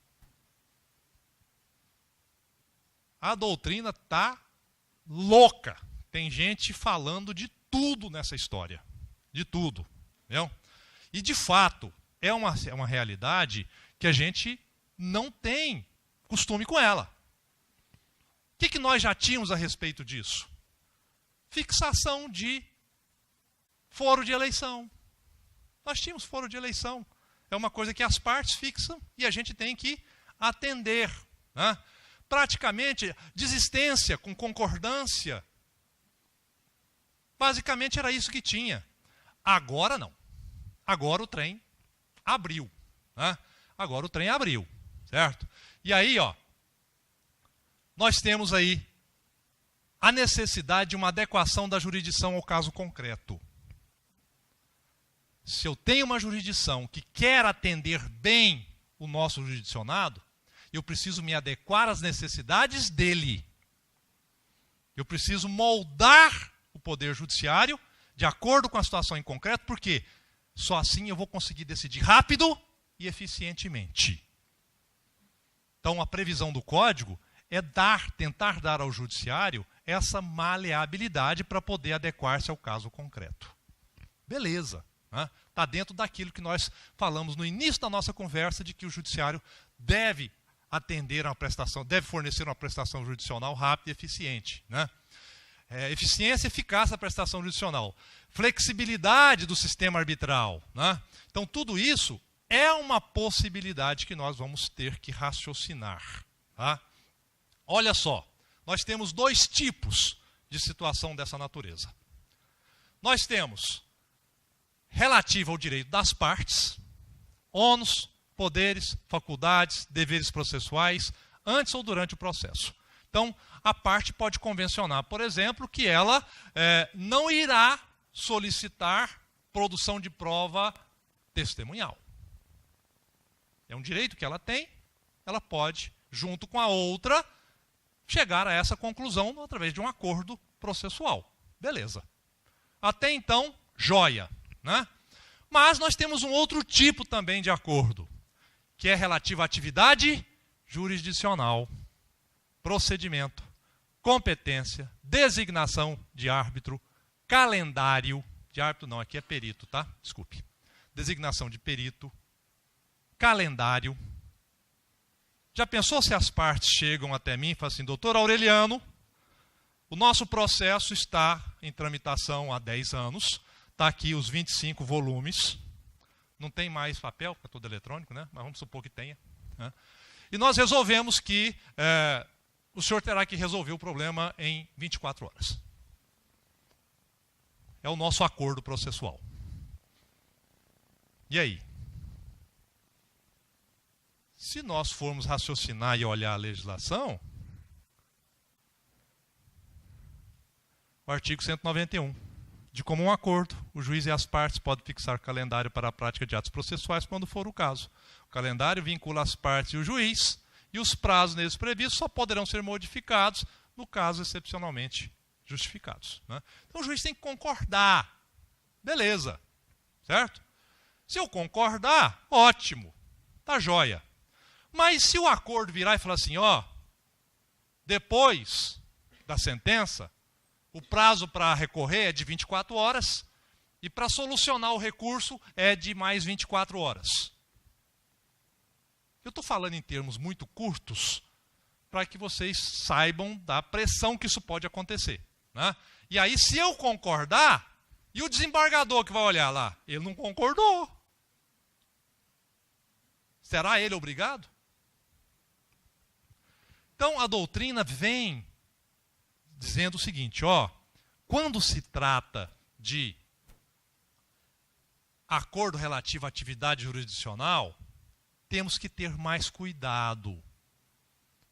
A doutrina está louca. Tem gente falando de tudo nessa história. De tudo. Entendeu? E, de fato, é uma realidade que a gente não tem costume com ela. O que nós já tínhamos a respeito disso? Fixação de foro de eleição. Nós tínhamos foro de eleição. é uma coisa que as partes fixam e a gente tem que atender. Né? Praticamente, desistência com concordância. Basicamente era isso que tinha. Agora não. Agora o trem abriu. Né? Agora o trem abriu. Certo? E aí, ó, nós temos aí a necessidade de uma adequação da jurisdição ao caso concreto. Se eu tenho uma jurisdição que quer atender bem o nosso jurisdicionado, eu preciso me adequar às necessidades dele. Eu preciso moldar o poder judiciário de acordo com a situação em concreto, porque só assim eu vou conseguir decidir rápido e eficientemente. Então, a previsão do Código é tentar dar ao judiciário essa maleabilidade para poder adequar-se ao caso concreto. Beleza. Está dentro daquilo que nós falamos no início da nossa conversa, de que o judiciário deve atender a uma prestação, deve fornecer uma prestação jurisdicional rápida e eficiente. Né? Eficiência e eficácia da prestação jurisdicional. Flexibilidade do sistema arbitral. Né? Então, tudo isso é uma possibilidade que nós vamos ter que raciocinar. Tá? Olha só, nós temos dois tipos de situação dessa natureza. Nós temos relativa ao direito das partes, ônus, poderes, faculdades, deveres processuais, antes ou durante o processo. Então, a parte pode convencionar, por exemplo, que ela não irá solicitar produção de prova testemunhal. É um direito que ela tem, ela pode, junto com a outra, chegar a essa conclusão através de um acordo processual. Beleza. Até então, joia. Né? Mas nós temos um outro tipo também de acordo, que é relativo à atividade jurisdicional, procedimento, competência, designação de árbitro, calendário, de árbitro não, aqui é perito, tá? Desculpe. Designação de perito, calendário. Já pensou se as partes chegam até mim e falam assim, doutor Aureliano, o nosso processo está em tramitação há 10 anos, está aqui os 25 volumes, não tem mais papel, porque é tudo eletrônico, né? Mas vamos supor que tenha. Né? E nós resolvemos que o senhor terá que resolver o problema em 24 horas. É o nosso acordo processual. E aí? Se nós formos raciocinar e olhar a legislação, o artigo 191. De comum acordo, o juiz e as partes podem fixar calendário para a prática de atos processuais quando for o caso. O calendário vincula as partes e o juiz, e os prazos neles previstos só poderão ser modificados no caso excepcionalmente justificados. Né? Então o juiz tem que concordar. Beleza. Certo? Se eu concordar, ótimo. Tá jóia. Mas se o acordo virar e falar assim, ó, depois da sentença, o prazo para recorrer é de 24 horas e para solucionar o recurso é de mais 24 horas. Eu estou falando em termos muito curtos para que vocês saibam da pressão que isso pode acontecer. Né? E aí, se eu concordar, e o desembargador que vai olhar lá, ele não concordou. Será ele obrigado? Então, a doutrina vem dizendo o seguinte, ó, quando se trata de acordo relativo à atividade jurisdicional, temos que ter mais cuidado.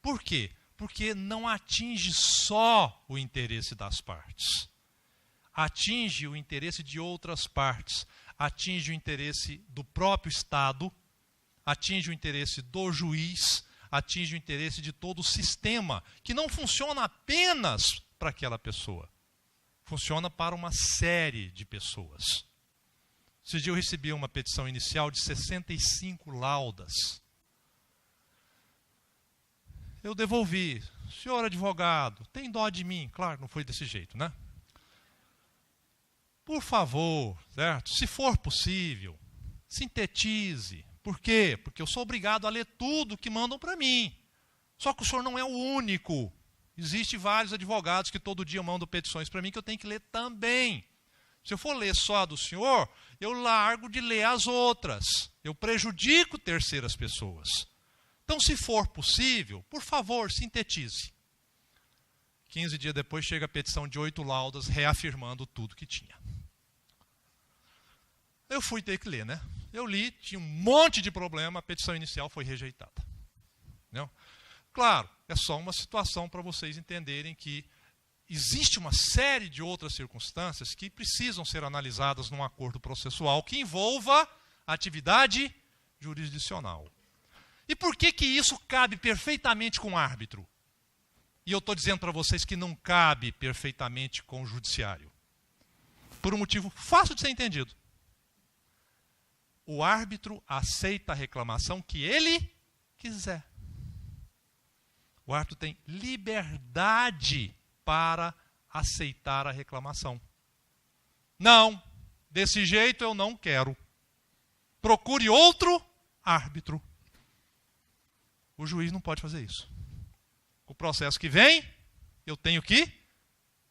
Por quê? Porque não atinge só o interesse das partes. Atinge o interesse de outras partes. Atinge o interesse do próprio Estado, atinge o interesse do juiz, atinge o interesse de todo o sistema, que não funciona apenas para aquela pessoa. Funciona para uma série de pessoas. Esse dia eu recebi uma petição inicial de 65 laudas. Eu devolvi. Senhor advogado, tem dó de mim? Claro, não foi desse jeito, né? Por favor, certo? Se for possível, sintetize. Por quê? Porque eu sou obrigado a ler tudo que mandam para mim. Só que o senhor não é o único. Existem vários advogados que todo dia mandam petições para mim que eu tenho que ler também. Se eu for ler só a do senhor, eu largo de ler as outras. Eu prejudico terceiras pessoas. Então, se for possível, por favor, sintetize. 15 dias depois chega a petição de 8 laudas reafirmando tudo que tinha. Eu fui ter que ler, né? Eu li, tinha um monte de problema, a petição inicial foi rejeitada. Não? Claro, é só uma situação para vocês entenderem que existe uma série de outras circunstâncias que precisam ser analisadas num acordo processual que envolva atividade jurisdicional. E por que isso cabe perfeitamente com o árbitro? E eu estou dizendo para vocês que não cabe perfeitamente com o judiciário. Por um motivo fácil de ser entendido. O árbitro aceita a reclamação que ele quiser. O árbitro tem liberdade para aceitar a reclamação. Não, desse jeito eu não quero. Procure outro árbitro. O juiz não pode fazer isso. O processo que vem, eu tenho que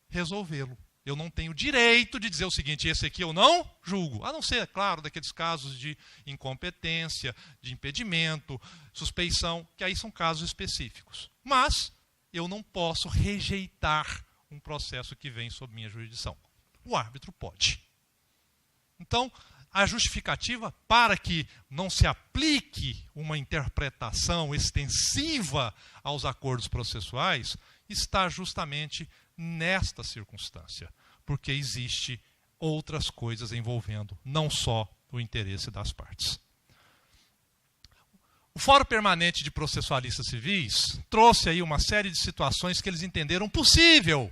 resolvê-lo. Eu não tenho direito de dizer o seguinte, esse aqui eu não julgo. A não ser, é claro, daqueles casos de incompetência, de impedimento, suspeição, que aí são casos específicos. Mas eu não posso rejeitar um processo que vem sob minha jurisdição. O árbitro pode. Então, a justificativa para que não se aplique uma interpretação extensiva aos acordos processuais está justamente nesta circunstância, porque existe outras coisas envolvendo não só o interesse das partes. O Fórum Permanente de Processualistas Civis trouxe aí uma série de situações que eles entenderam possível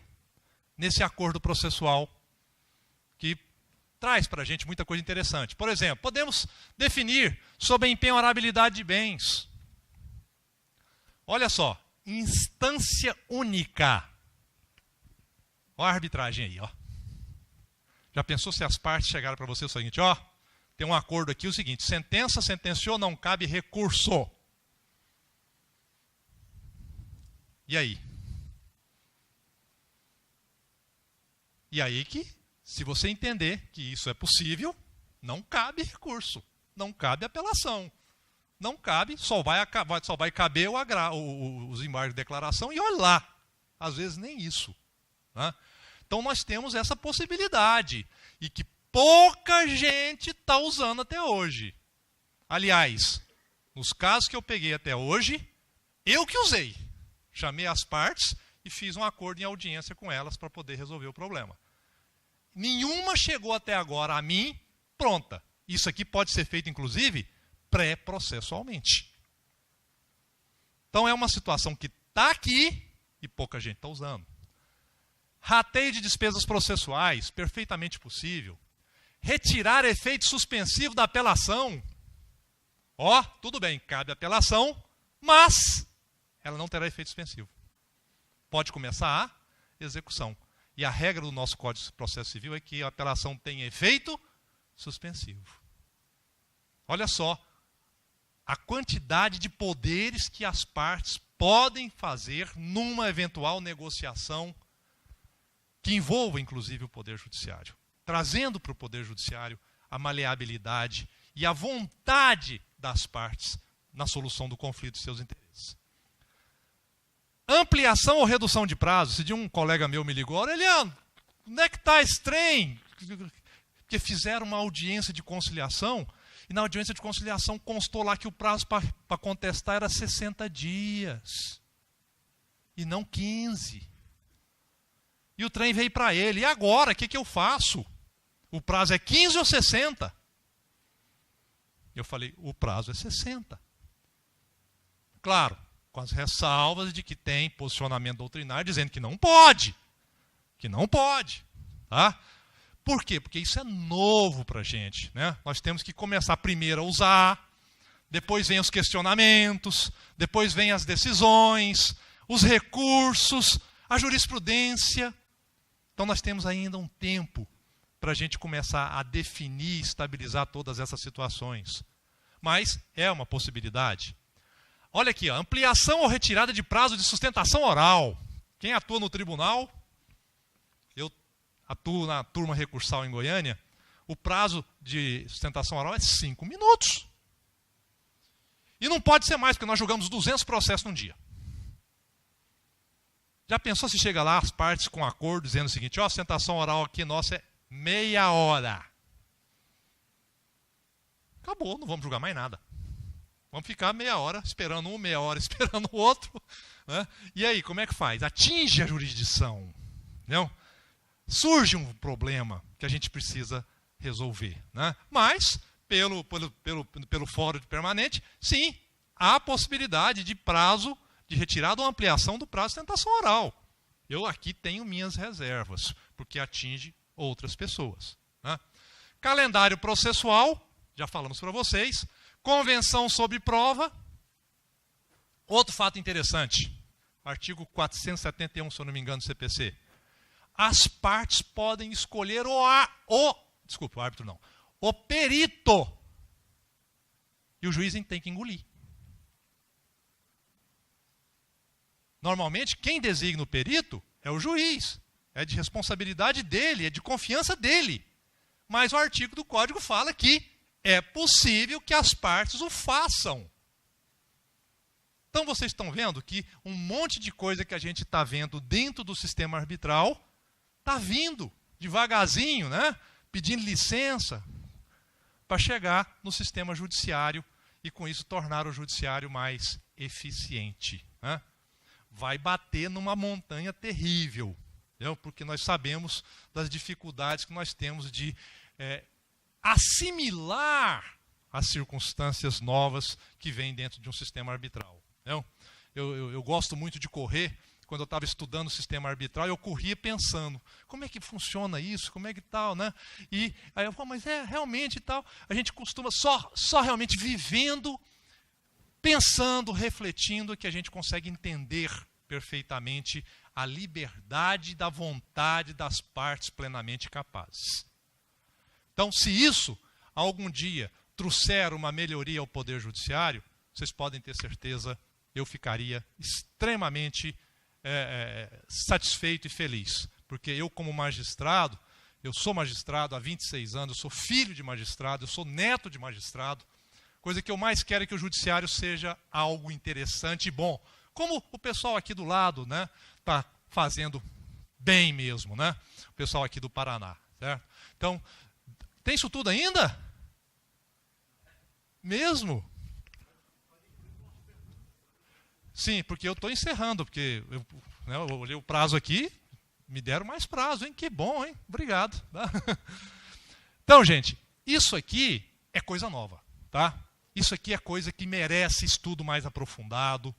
nesse acordo processual, que traz para a gente muita coisa interessante. Por exemplo, podemos definir sobre a empenhorabilidade de bens. Olha só, instância única. Olha a arbitragem aí, ó. Já pensou se as partes chegaram para você o seguinte, ó, tem um acordo aqui, o seguinte, sentenciou, não cabe recurso. E aí? E aí que, se você entender que isso é possível, não cabe recurso, não cabe apelação, não cabe, só vai caber os embargos de declaração e olha lá, às vezes nem isso. Né? Então nós temos essa possibilidade e que pouca gente está usando até hoje. Aliás, nos casos que eu peguei até hoje, eu que usei. Chamei as partes e fiz um acordo em audiência com elas para poder resolver o problema. Nenhuma chegou até agora a mim pronta. Isso aqui pode ser feito, inclusive, pré-processualmente. Então é uma situação que está aqui e pouca gente está usando. Rateio de despesas processuais, perfeitamente possível. Retirar efeito suspensivo da apelação. Ó, tudo bem, cabe apelação, mas ela não terá efeito suspensivo. Pode começar a execução. E a regra do nosso Código de Processo Civil é que a apelação tem efeito suspensivo. Olha só a quantidade de poderes que as partes podem fazer numa eventual negociação que envolva, inclusive, o Poder Judiciário. Trazendo para o Poder Judiciário a maleabilidade e a vontade das partes na solução do conflito de seus interesses. Ampliação ou redução de prazo. Esse dia um colega meu me ligou, Aureliano, onde é que está esse trem? Porque fizeram uma audiência de conciliação e na audiência de conciliação constou lá que o prazo para contestar era 60 dias e não 15. E o trem veio para ele. E agora, o que eu faço? O prazo é 15 ou 60? Eu falei, o prazo é 60. Claro, com as ressalvas de que tem posicionamento doutrinário dizendo que não pode. Que não pode. Tá? Por quê? Porque isso é novo para a gente. Né? Nós temos que começar primeiro a usar, depois vem os questionamentos, depois vem as decisões, os recursos, a jurisprudência. Então nós temos ainda um tempo para a gente começar a definir e estabilizar todas essas situações. Mas é uma possibilidade. Olha aqui, ó, ampliação ou retirada de prazo de sustentação oral. Quem atua no tribunal, eu atuo na turma recursal em Goiânia, O prazo de sustentação oral é 5 minutos. E não pode ser mais, porque nós julgamos 200 processos num dia. Já pensou se chega lá as partes com acordo dizendo o seguinte, ó, a sustentação oral aqui nossa é meia hora. Acabou, não vamos julgar mais nada. Vamos ficar meia hora esperando um, meia hora esperando o outro. Né? E aí, como é que faz? Atinge a jurisdição. Não? Surge um problema que a gente precisa resolver. Né? Mas, pelo fórum permanente, sim, há possibilidade de prazo, de retirada ou ampliação do prazo de sustentação oral. Eu aqui tenho minhas reservas, porque atinge outras pessoas. Né? Calendário processual, já falamos para vocês. Convenção sobre prova. Outro fato interessante, artigo 471, se eu não me engano, do CPC. As partes podem escolher o árbitro não, o perito. E o juiz tem que engolir. Normalmente, quem designa o perito é o juiz. É de responsabilidade dele, é de confiança dele. Mas o artigo do Código fala que é possível que as partes o façam. Então vocês estão vendo que um monte de coisa que a gente está vendo dentro do sistema arbitral está vindo devagarzinho, né? Pedindo licença para chegar no sistema judiciário e com isso tornar o judiciário mais eficiente. Né? Vai bater numa montanha terrível, entendeu? Porque nós sabemos das dificuldades que nós temos de assimilar as circunstâncias novas que vêm dentro de um sistema arbitral. Não? Eu gosto muito de correr. Quando eu estava estudando o sistema arbitral, eu corria pensando, como é que funciona isso, como é que tal, né? E aí eu falo, mas realmente tal, a gente costuma só realmente vivendo, pensando, refletindo, que a gente consegue entender perfeitamente a liberdade da vontade das partes plenamente capazes. Então, se isso, algum dia, trouxer uma melhoria ao Poder Judiciário, vocês podem ter certeza, eu ficaria extremamente satisfeito e feliz. Porque eu, como magistrado, eu sou magistrado há 26 anos, eu sou filho de magistrado, eu sou neto de magistrado. Coisa que eu mais quero é que o judiciário seja algo interessante e bom. Como o pessoal aqui do lado, né, está fazendo bem mesmo, né? O pessoal aqui do Paraná. Certo? Então, tem isso tudo ainda? Mesmo? Sim, porque eu estou encerrando, porque eu olhei o prazo aqui, me deram mais prazo, hein? Que bom, hein? Obrigado. Tá? Então, gente, isso aqui é coisa nova, tá? Isso aqui é coisa que merece estudo mais aprofundado,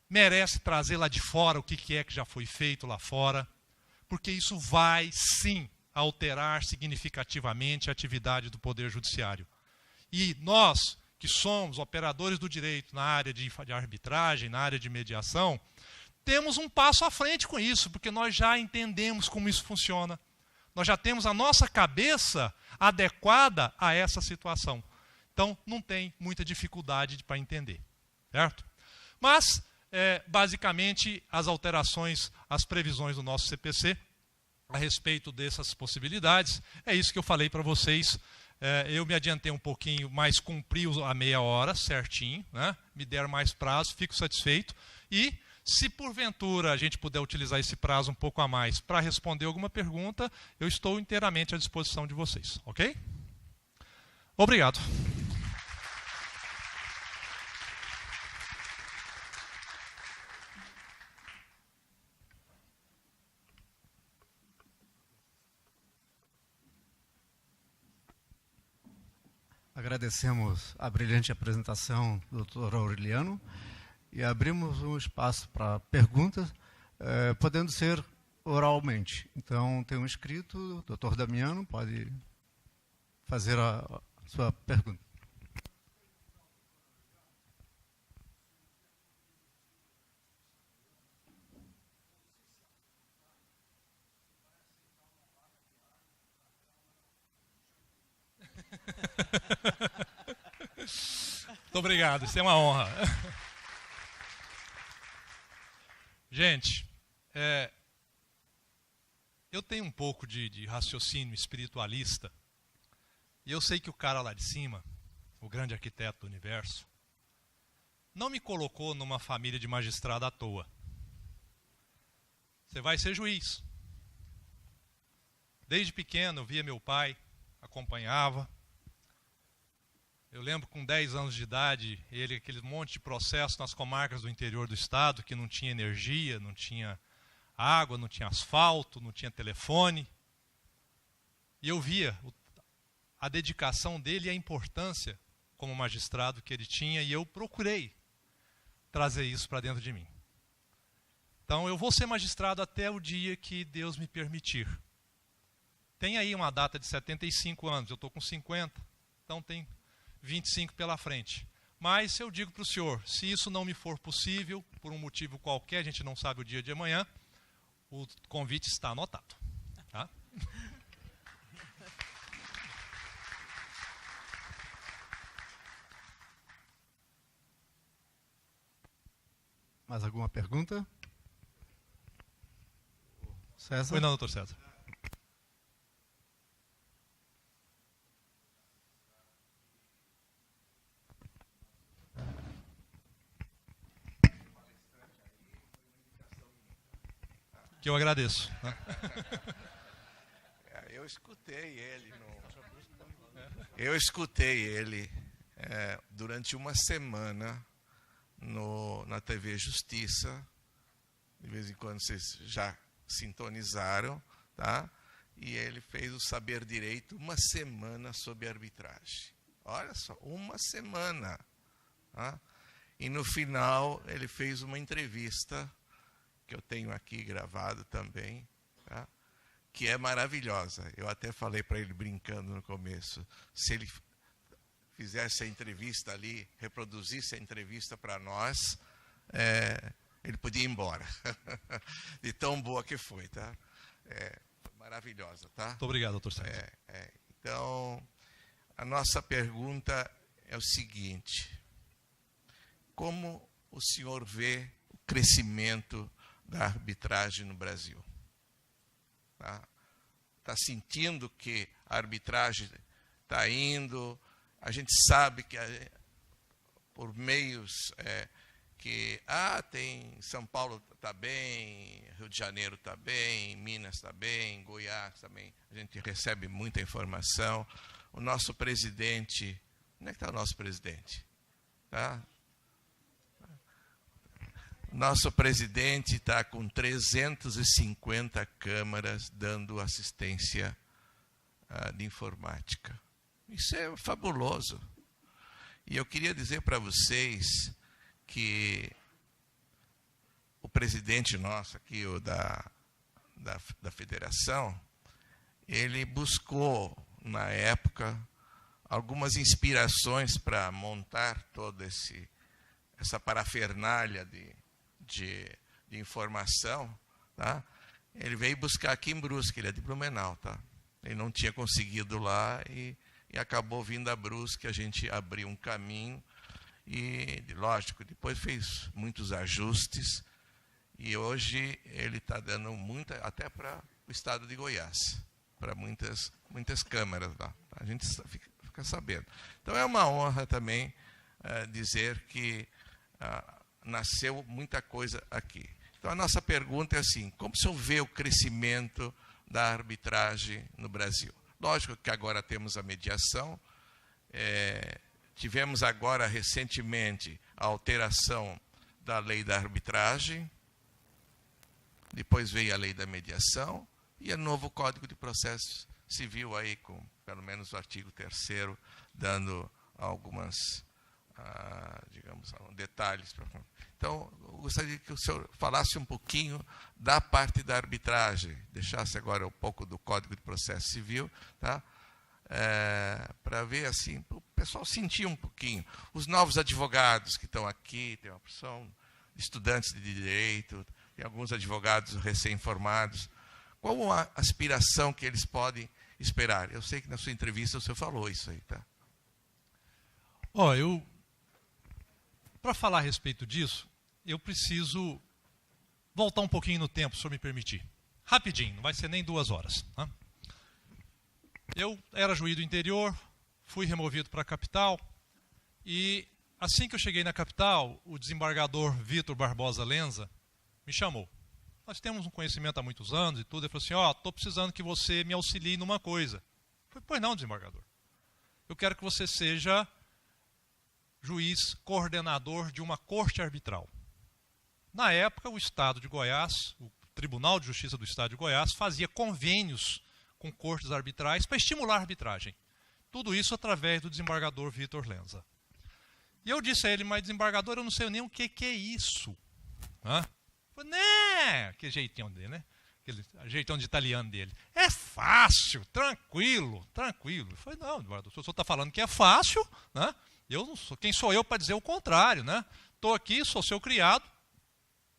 merece trazer lá de fora o que é que já foi feito lá fora, porque isso vai, sim, alterar significativamente a atividade do Poder Judiciário. E nós, que somos operadores do direito na área de arbitragem, na área de mediação, temos um passo à frente com isso, porque nós já entendemos como isso funciona. Nós já temos a nossa cabeça adequada a essa situação. Então, não tem muita dificuldade para entender. Certo? Mas, basicamente, as alterações, as previsões do nosso CPC a respeito dessas possibilidades, é isso que eu falei para vocês. Eu me adiantei um pouquinho, mas cumpri a meia hora certinho, né? Me deram mais prazo, fico satisfeito. E, se porventura a gente puder utilizar esse prazo um pouco a mais para responder alguma pergunta, eu estou inteiramente à disposição de vocês. Ok? Obrigado. Agradecemos a brilhante apresentação do Dr. Aureliano e abrimos um espaço para perguntas, podendo ser oralmente. Então, tem um inscrito, Dr. Damiano, pode fazer a sua pergunta. Muito obrigado, isso é uma honra. Gente, eu tenho um pouco de raciocínio espiritualista E eu sei que o cara lá de cima, o grande arquiteto do universo, não me colocou numa família de magistrado à toa. Você vai ser juiz. Desde pequeno eu via meu pai, acompanhava. Eu lembro com 10 anos de idade, ele aquele monte de processo nas comarcas do interior do estado, que não tinha energia, não tinha água, não tinha asfalto, não tinha telefone. E eu via a dedicação dele e a importância como magistrado que ele tinha, e eu procurei trazer isso para dentro de mim. Então eu vou ser magistrado até o dia que Deus me permitir. Tem aí uma data de 75 anos, eu estou com 50, então tem 25 pela frente. Mas eu digo para o senhor, se isso não me for possível, por um motivo qualquer, a gente não sabe o dia de amanhã, o convite está anotado. Tá? Mais alguma pergunta? César? Pois não, doutor César. Que eu agradeço. Né? Eu escutei ele. Eu escutei ele durante uma semana na TV Justiça. De vez em quando vocês já sintonizaram, tá? E ele fez o Saber Direito uma semana sobre arbitragem. Olha só, uma semana. Tá? E no final ele fez uma entrevista que eu tenho aqui gravado também, tá? Que é maravilhosa. Eu até falei para ele brincando no começo, se ele fizesse a entrevista ali, reproduzisse a entrevista para nós, ele podia ir embora. De tão boa que foi, tá? Foi maravilhosa, tá? Muito obrigado, doutor César. Então, a nossa pergunta é o seguinte: como o senhor vê o crescimento da arbitragem no Brasil? Tá sentindo que a arbitragem está indo? A gente sabe que por meios que tem São Paulo está bem, Rio de Janeiro está bem, Minas está bem, Goiás também. A gente recebe muita informação. O nosso presidente, onde é que está o nosso presidente? Tá? Nosso presidente está com 350 câmaras dando assistência de informática. Isso é fabuloso. E eu queria dizer para vocês que o presidente nosso aqui, o da federação, ele buscou, na época, algumas inspirações para montar toda essa parafernália de informação, tá? Ele veio buscar aqui em Brusque, ele é de Blumenau, tá? Ele não tinha conseguido lá e acabou vindo a Brusque, a gente abriu um caminho e, lógico, depois fez muitos ajustes e hoje ele está dando muita, até para o estado de Goiás, para muitas câmaras lá. A gente fica sabendo. Então é uma honra também dizer que nasceu muita coisa aqui. Então, a nossa pergunta é assim: como o senhor vê o crescimento da arbitragem no Brasil? Lógico que agora temos a mediação, tivemos agora, recentemente, a alteração da lei da arbitragem, depois veio a lei da mediação, e o novo Código de Processo Civil, aí, com pelo menos o artigo 3º, dando algumas digamos, detalhes. Então, eu gostaria que o senhor falasse um pouquinho da parte da arbitragem, deixasse agora um pouco do Código de Processo Civil, tá? Para ver assim, o pessoal sentir um pouquinho. Os novos advogados que estão aqui, tem uma porção de estudantes de direito, tem alguns advogados recém-formados. Qual a aspiração que eles podem esperar? Eu sei que na sua entrevista o senhor falou isso aí, tá? Para falar a respeito disso, eu preciso voltar um pouquinho no tempo, se o senhor me permitir. Rapidinho, não vai ser nem 2 horas. Tá? Eu era juiz do interior, fui removido para a capital e assim que eu cheguei na capital, o desembargador Vitor Barbosa Lenza me chamou. Nós temos um conhecimento há muitos anos e tudo. Ele falou assim, ó, estou precisando que você me auxilie numa coisa. Eu falei, pois não, desembargador. Eu quero que você seja juiz coordenador de uma corte arbitral. Na época, o Estado de Goiás, o Tribunal de Justiça do Estado de Goiás, fazia convênios com cortes arbitrais para estimular a arbitragem. Tudo isso através do desembargador Vitor Lenza. E eu disse a ele, mas desembargador, eu não sei nem o que é isso. Hã? Falei, né? Aquele jeitinho dele, né? Aquele jeitão de italiano dele. É fácil, tranquilo, tranquilo. Eu falei, não, Eduardo, o senhor está falando que é fácil, né? Eu não sou, quem sou eu para dizer o contrário, né? Estou aqui, sou seu criado.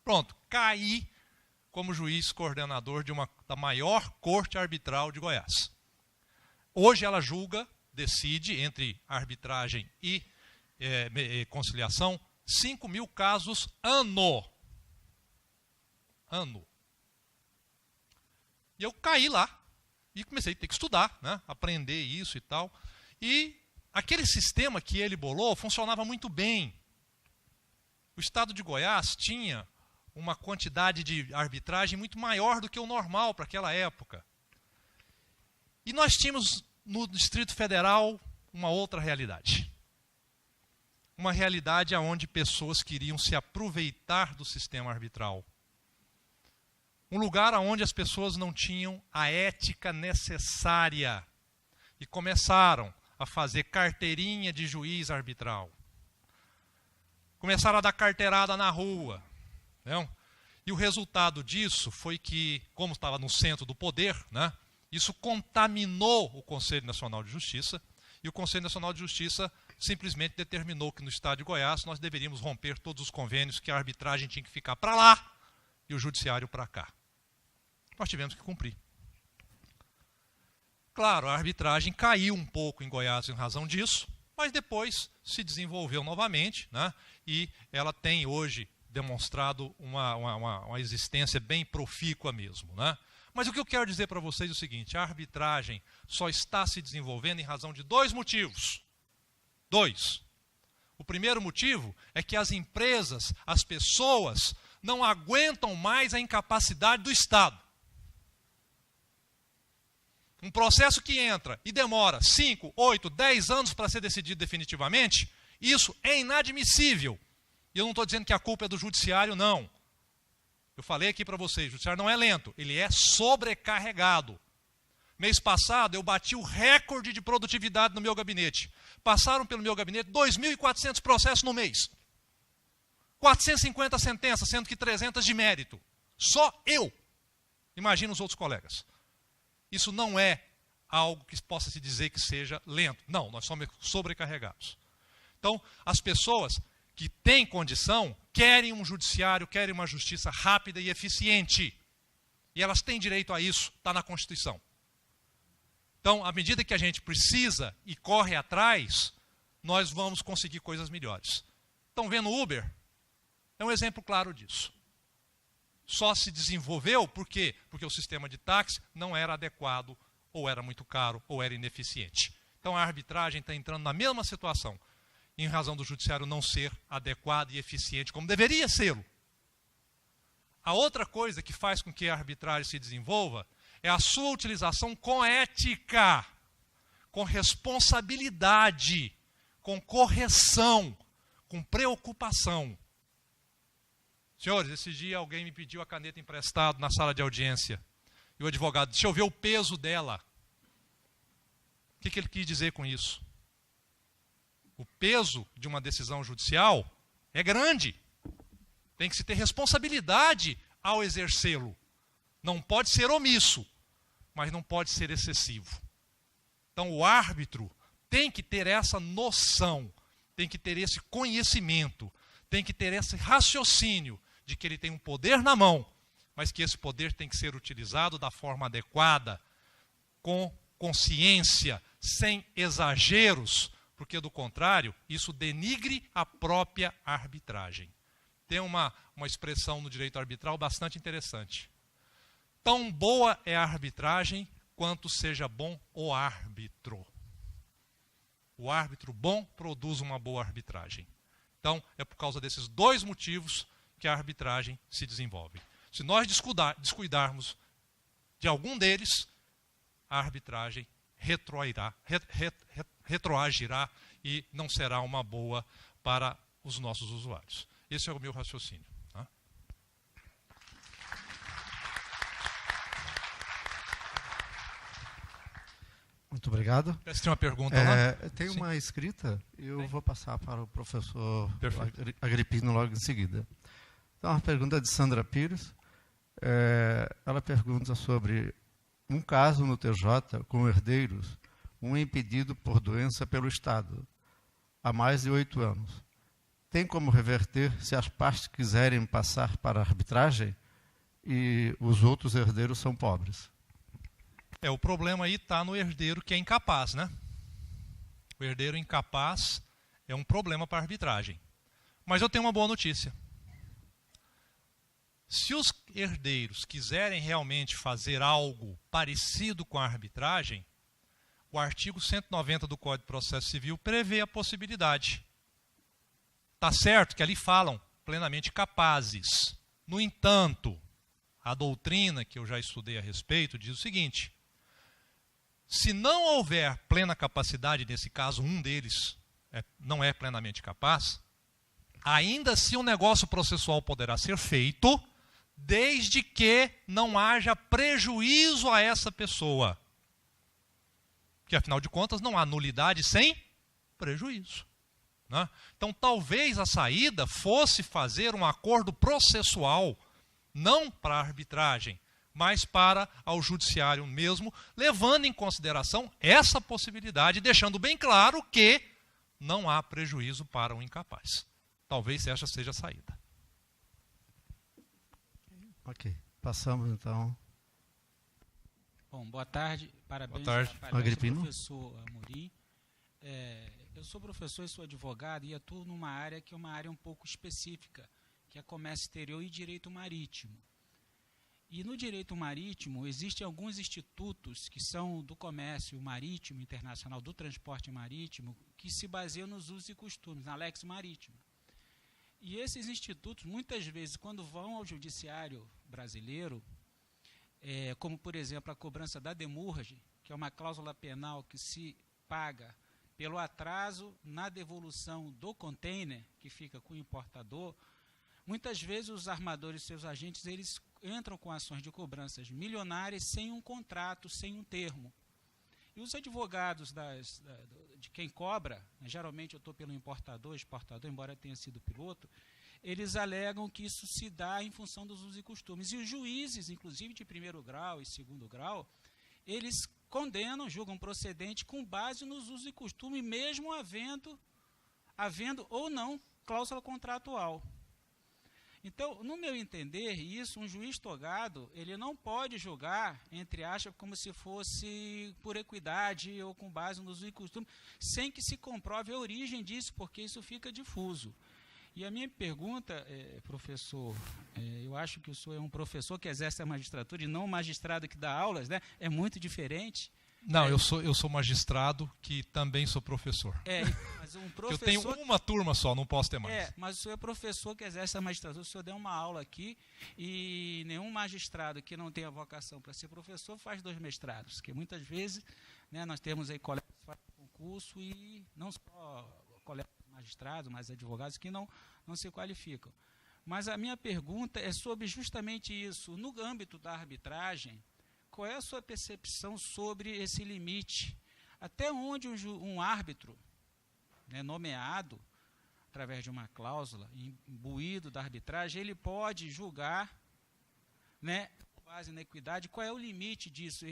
Pronto, caí como juiz coordenador da maior corte arbitral de Goiás. Hoje ela julga, decide entre arbitragem e conciliação 5.000 casos ano. E eu caí lá e comecei a ter que estudar, né? Aprender isso e tal. E aquele sistema que ele bolou funcionava muito bem. O Estado de Goiás tinha uma quantidade de arbitragem muito maior do que o normal para aquela época. E nós tínhamos no Distrito Federal uma outra realidade. Uma realidade onde pessoas queriam se aproveitar do sistema arbitral. Um lugar onde as pessoas não tinham a ética necessária e começaram a fazer carteirinha de juiz arbitral. Começaram a dar carteirada na rua. Não? E o resultado disso foi que, como estava no centro do poder, né, isso contaminou o Conselho Nacional de Justiça, e o Conselho Nacional de Justiça simplesmente determinou que no Estado de Goiás nós deveríamos romper todos os convênios, que a arbitragem tinha que ficar para lá e o judiciário para cá. Nós tivemos que cumprir. Claro, a arbitragem caiu um pouco em Goiás em razão disso, mas depois se desenvolveu novamente, né, e ela tem hoje demonstrado uma existência bem profícua mesmo, né? Mas o que eu quero dizer para vocês é o seguinte, a arbitragem só está se desenvolvendo em razão de 2 motivos. 2. O primeiro motivo é que as empresas, as pessoas, não aguentam mais a incapacidade do Estado. Um processo que entra e demora 5, 8, 10 anos para ser decidido definitivamente, isso é inadmissível. E eu não estou dizendo que a culpa é do judiciário, não. Eu falei aqui para vocês, o judiciário não é lento, ele é sobrecarregado. Mês passado eu bati o recorde de produtividade no meu gabinete. Passaram pelo meu gabinete 2.400 processos no mês. 450 sentenças, sendo que 300 de mérito. Só eu. Imagina os outros colegas. Isso não é algo que possa se dizer que seja lento. Não, nós somos sobrecarregados. Então, as pessoas que têm condição querem um judiciário, querem uma justiça rápida e eficiente. E elas têm direito a isso, está na Constituição. Então, à medida que a gente precisa e corre atrás, nós vamos conseguir coisas melhores. Estão vendo o Uber? É um exemplo claro disso. Só se desenvolveu, por quê? Porque o sistema de táxi não era adequado, ou era muito caro, ou era ineficiente. Então a arbitragem está entrando na mesma situação, em razão do judiciário não ser adequado e eficiente como deveria ser. A outra coisa que faz com que a arbitragem se desenvolva é a sua utilização com ética, com responsabilidade, com correção, com preocupação. Senhores, esse dia alguém me pediu a caneta emprestada na sala de audiência. E o advogado, deixa eu ver o peso dela. O que ele quis dizer com isso? O peso de uma decisão judicial é grande. Tem que se ter responsabilidade ao exercê-lo. Não pode ser omisso, mas não pode ser excessivo. Então o árbitro tem que ter essa noção, tem que ter esse conhecimento, tem que ter esse raciocínio de que ele tem um poder na mão, mas que esse poder tem que ser utilizado da forma adequada, com consciência, sem exageros, porque do contrário, isso denigre a própria arbitragem. Tem uma expressão no direito arbitral bastante interessante. Tão boa é a arbitragem quanto seja bom o árbitro. O árbitro bom produz uma boa arbitragem. Então, é por causa desses dois motivos que a arbitragem se desenvolve. Se nós descuidarmos de algum deles, a arbitragem retroagirá e não será uma boa para os nossos usuários. Esse é o meu raciocínio. Tá? Muito obrigado. Você tem uma pergunta lá? Tem Sim. uma escrita, eu vou passar para o professor Perfeito. Agripino logo em seguida. Então, uma pergunta de Sandra Pires. Ela pergunta sobre um caso no TJ com herdeiros, um impedido por doença pelo Estado, há mais de 8 anos. Tem como reverter se as partes quiserem passar para a arbitragem e os outros herdeiros são pobres? O problema aí está no herdeiro que é incapaz, né? O herdeiro incapaz é um problema para a arbitragem. Mas eu tenho uma boa notícia. Se os herdeiros quiserem realmente fazer algo parecido com a arbitragem, o artigo 190 do Código de Processo Civil prevê a possibilidade. Está certo que ali falam plenamente capazes. No entanto, a doutrina que eu já estudei a respeito diz o seguinte: se não houver plena capacidade, nesse caso um deles não é plenamente capaz, ainda assim o negócio processual poderá ser feito, desde que não haja prejuízo a essa pessoa. Porque, afinal de contas, não há nulidade sem prejuízo. Né? Então, talvez a saída fosse fazer um acordo processual, não para a arbitragem, mas para ao judiciário mesmo, levando em consideração essa possibilidade, deixando bem claro que não há prejuízo para o incapaz. Talvez essa seja a saída. Ok. Passamos, então. Bom, boa tarde. Parabéns boa tarde. Agripino. Professor Amorim. Eu sou professor e sou advogado e atuo numa área que é uma área um pouco específica, que é comércio exterior e direito marítimo. E no direito marítimo existem alguns institutos que são do comércio marítimo internacional, do transporte marítimo, que se baseiam nos usos e costumes, na lex marítima. E esses institutos, muitas vezes, quando vão ao judiciário brasileiro, como, por exemplo, a cobrança da demurrage, que é uma cláusula penal que se paga pelo atraso na devolução do container, que fica com o importador, muitas vezes os armadores e seus agentes eles entram com ações de cobranças milionárias sem um contrato, sem um termo. E os advogados de quem cobra, geralmente eu estou pelo importador, exportador, embora tenha sido piloto, eles alegam que isso se dá em função dos usos e costumes. E os juízes, inclusive de primeiro grau e segundo grau, eles condenam, julgam procedente com base nos usos e costumes, mesmo havendo ou não cláusula contratual. Então, no meu entender, isso, um juiz togado, ele não pode julgar, entre aspas, como se fosse por equidade ou com base nos usos e costumes, sem que se comprove a origem disso, porque isso fica difuso. E a minha pergunta, professor, eu acho que o senhor é um professor que exerce a magistratura e não um magistrado que dá aulas, né? É muito diferente. Não, eu sou magistrado que também sou professor. Mas um professor... Eu tenho uma turma só, não posso ter mais. Mas o senhor é professor que exerce a magistratura, o senhor deu uma aula aqui e nenhum magistrado que não tenha vocação para ser professor faz 2 mestrados, porque muitas vezes, né, nós temos aí colegas que fazem concurso e não só colegas magistrados, mas advogados que não se qualificam. Mas a minha pergunta é sobre justamente isso. No âmbito da arbitragem, qual é a sua percepção sobre esse limite? Até onde um árbitro, né, nomeado através de uma cláusula, imbuído da arbitragem, ele pode julgar, né, com base na equidade? Qual é o limite disso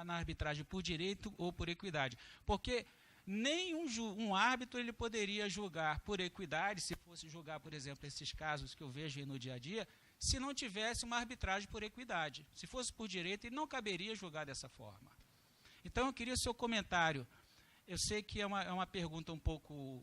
na arbitragem, por direito ou por equidade? Porque nem um árbitro ele poderia julgar por equidade, se fosse julgar, por exemplo, esses casos que eu vejo aí no dia a dia, se não tivesse uma arbitragem por equidade. Se fosse por direito, ele não caberia julgar dessa forma. Então, eu queria o seu comentário. Eu sei que é uma pergunta um pouco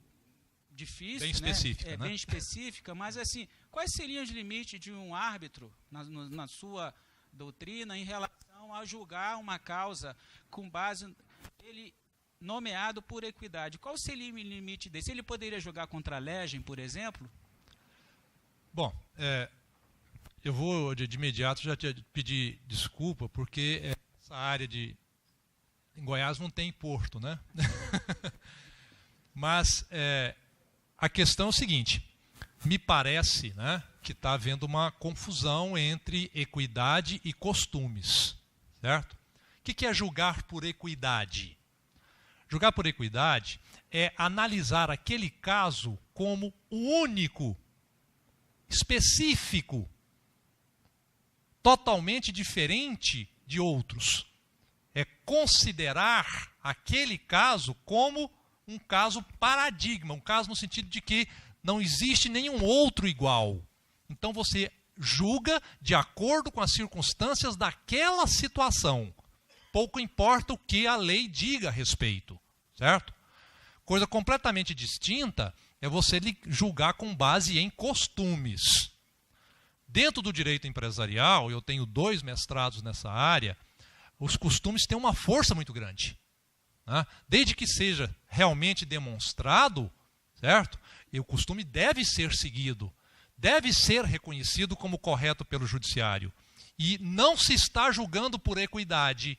difícil, bem específica, né? Bem específica, mas assim, quais seriam os limites de um árbitro, na sua doutrina, em relação a julgar uma causa com base... Ele nomeado por equidade. Qual seria o limite desse? Ele poderia jogar contra a Legem, por exemplo? Bom, eu vou de imediato já te pedir desculpa, porque essa área em Goiás não tem porto, né? Mas a questão é o seguinte, me parece, né, que está havendo uma confusão entre equidade e costumes, certo? O que é julgar por equidade? Julgar por equidade é analisar aquele caso como o único, específico, totalmente diferente de outros. É considerar aquele caso como um caso paradigma, um caso no sentido de que não existe nenhum outro igual. Então você julga de acordo com as circunstâncias daquela situação. Pouco importa o que a lei diga a respeito, certo? Coisa completamente distinta é você julgar com base em costumes. Dentro do direito empresarial, eu tenho 2 mestrados nessa área, os costumes têm uma força muito grande, né? Desde que seja realmente demonstrado, certo? E o costume deve ser seguido, deve ser reconhecido como correto pelo judiciário. E não se está julgando por equidade.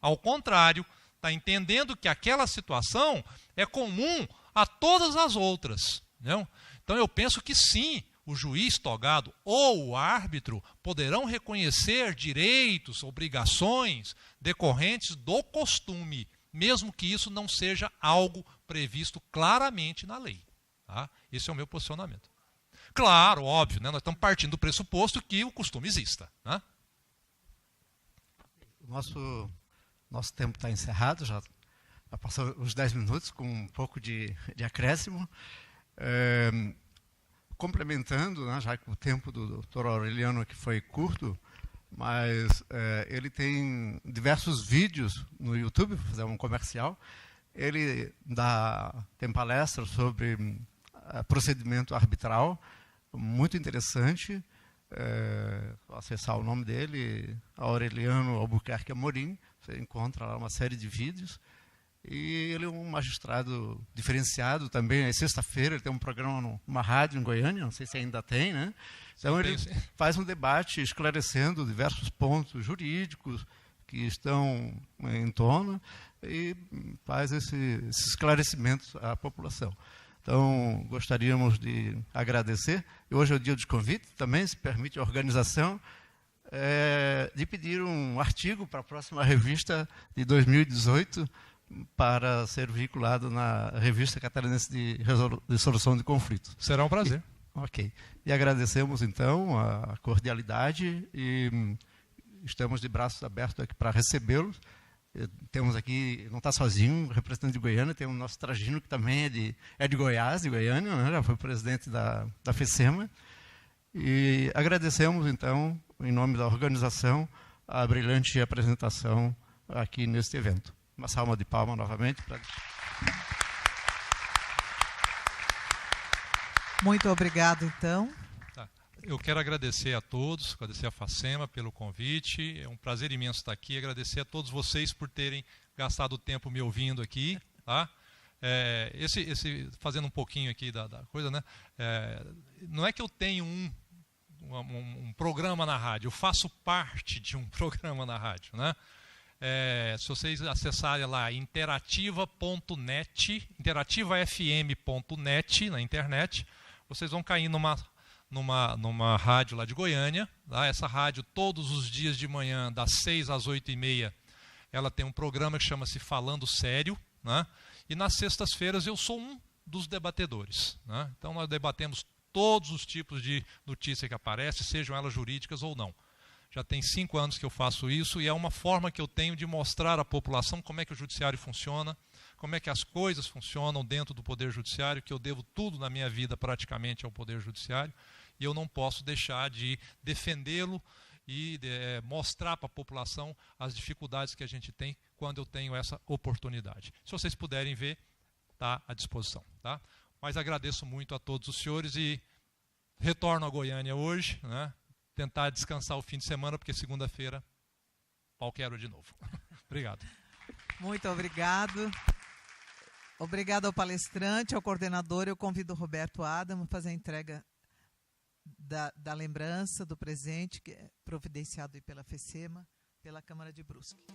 Ao contrário, está entendendo que aquela situação é comum a todas as outras. Não? Então eu penso que sim, o juiz togado ou o árbitro poderão reconhecer direitos, obrigações decorrentes do costume, mesmo que isso não seja algo previsto claramente na lei. Tá? Esse é o meu posicionamento. Claro, óbvio, né? Nós estamos partindo do pressuposto que o costume exista. Né? Nosso tempo está encerrado, já passou os 10 minutos, com um pouco de acréscimo. Complementando, né, já que o tempo do Dr. Aureliano aqui foi curto, mas ele tem diversos vídeos no YouTube, vou fazer um comercial. Ele tem palestras sobre procedimento arbitral, muito interessante. Vou acessar o nome dele, Aureliano Albuquerque Amorim, você encontra lá uma série de vídeos. E ele é um magistrado diferenciado também. Sexta-feira ele tem um programa numa rádio em Goiânia, não sei se ainda tem, né? Então ele faz um debate esclarecendo diversos pontos jurídicos que estão em tona e faz esses esclarecimentos à população. Então, gostaríamos de agradecer. E hoje é o dia dos convites, também se permite a organização de pedir um artigo para a próxima revista de 2018 para ser vinculado na Revista Catarinense de Solução de Conflitos. Será um prazer. Ok. E agradecemos, então, a cordialidade e estamos de braços abertos aqui para recebê-los. Temos aqui, não está sozinho, representante de Goiânia, tem o nosso Trajino, que também é de Goiás, de Goiânia, né? Já foi presidente da FECEMA. E agradecemos, então, em nome da organização, a brilhante apresentação aqui neste evento. Uma salva de palmas novamente. Muito obrigado, então. Eu quero agradecer a todos, agradecer a FACEMA pelo convite. É um prazer imenso estar aqui. Agradecer a todos vocês por terem gastado o tempo me ouvindo aqui. Tá? Fazendo um pouquinho aqui da coisa, né? Não é que eu tenho um programa na rádio, eu faço parte de um programa na rádio, né? Se vocês acessarem lá interativa.net, interativafm.net na internet, vocês vão cair numa rádio lá de Goiânia. Tá? Essa rádio, todos os dias de manhã, das 6 às 8h30, ela tem um programa que chama-se Falando Sério. Né? E nas sextas-feiras eu sou um dos debatedores. Né? Então nós debatemos todos os tipos de notícia que aparecem, sejam elas jurídicas ou não. Já tem 5 anos que eu faço isso e é uma forma que eu tenho de mostrar à população como é que o judiciário funciona, como é que as coisas funcionam dentro do Poder Judiciário, que eu devo tudo na minha vida praticamente ao Poder Judiciário, e eu não posso deixar de defendê-lo e mostrar para a população as dificuldades que a gente tem quando eu tenho essa oportunidade. Se vocês puderem ver, está à disposição. Tá? Mas agradeço muito a todos os senhores e retorno a Goiânia hoje, né? Tentar descansar o fim de semana, porque segunda-feira pau quero de novo. Obrigado. Muito obrigado. Obrigado ao palestrante, ao coordenador. Eu convido o Roberto Adam a fazer a entrega da lembrança, do presente, que é providenciado aí pela FECEMA, pela Câmara de Brusque.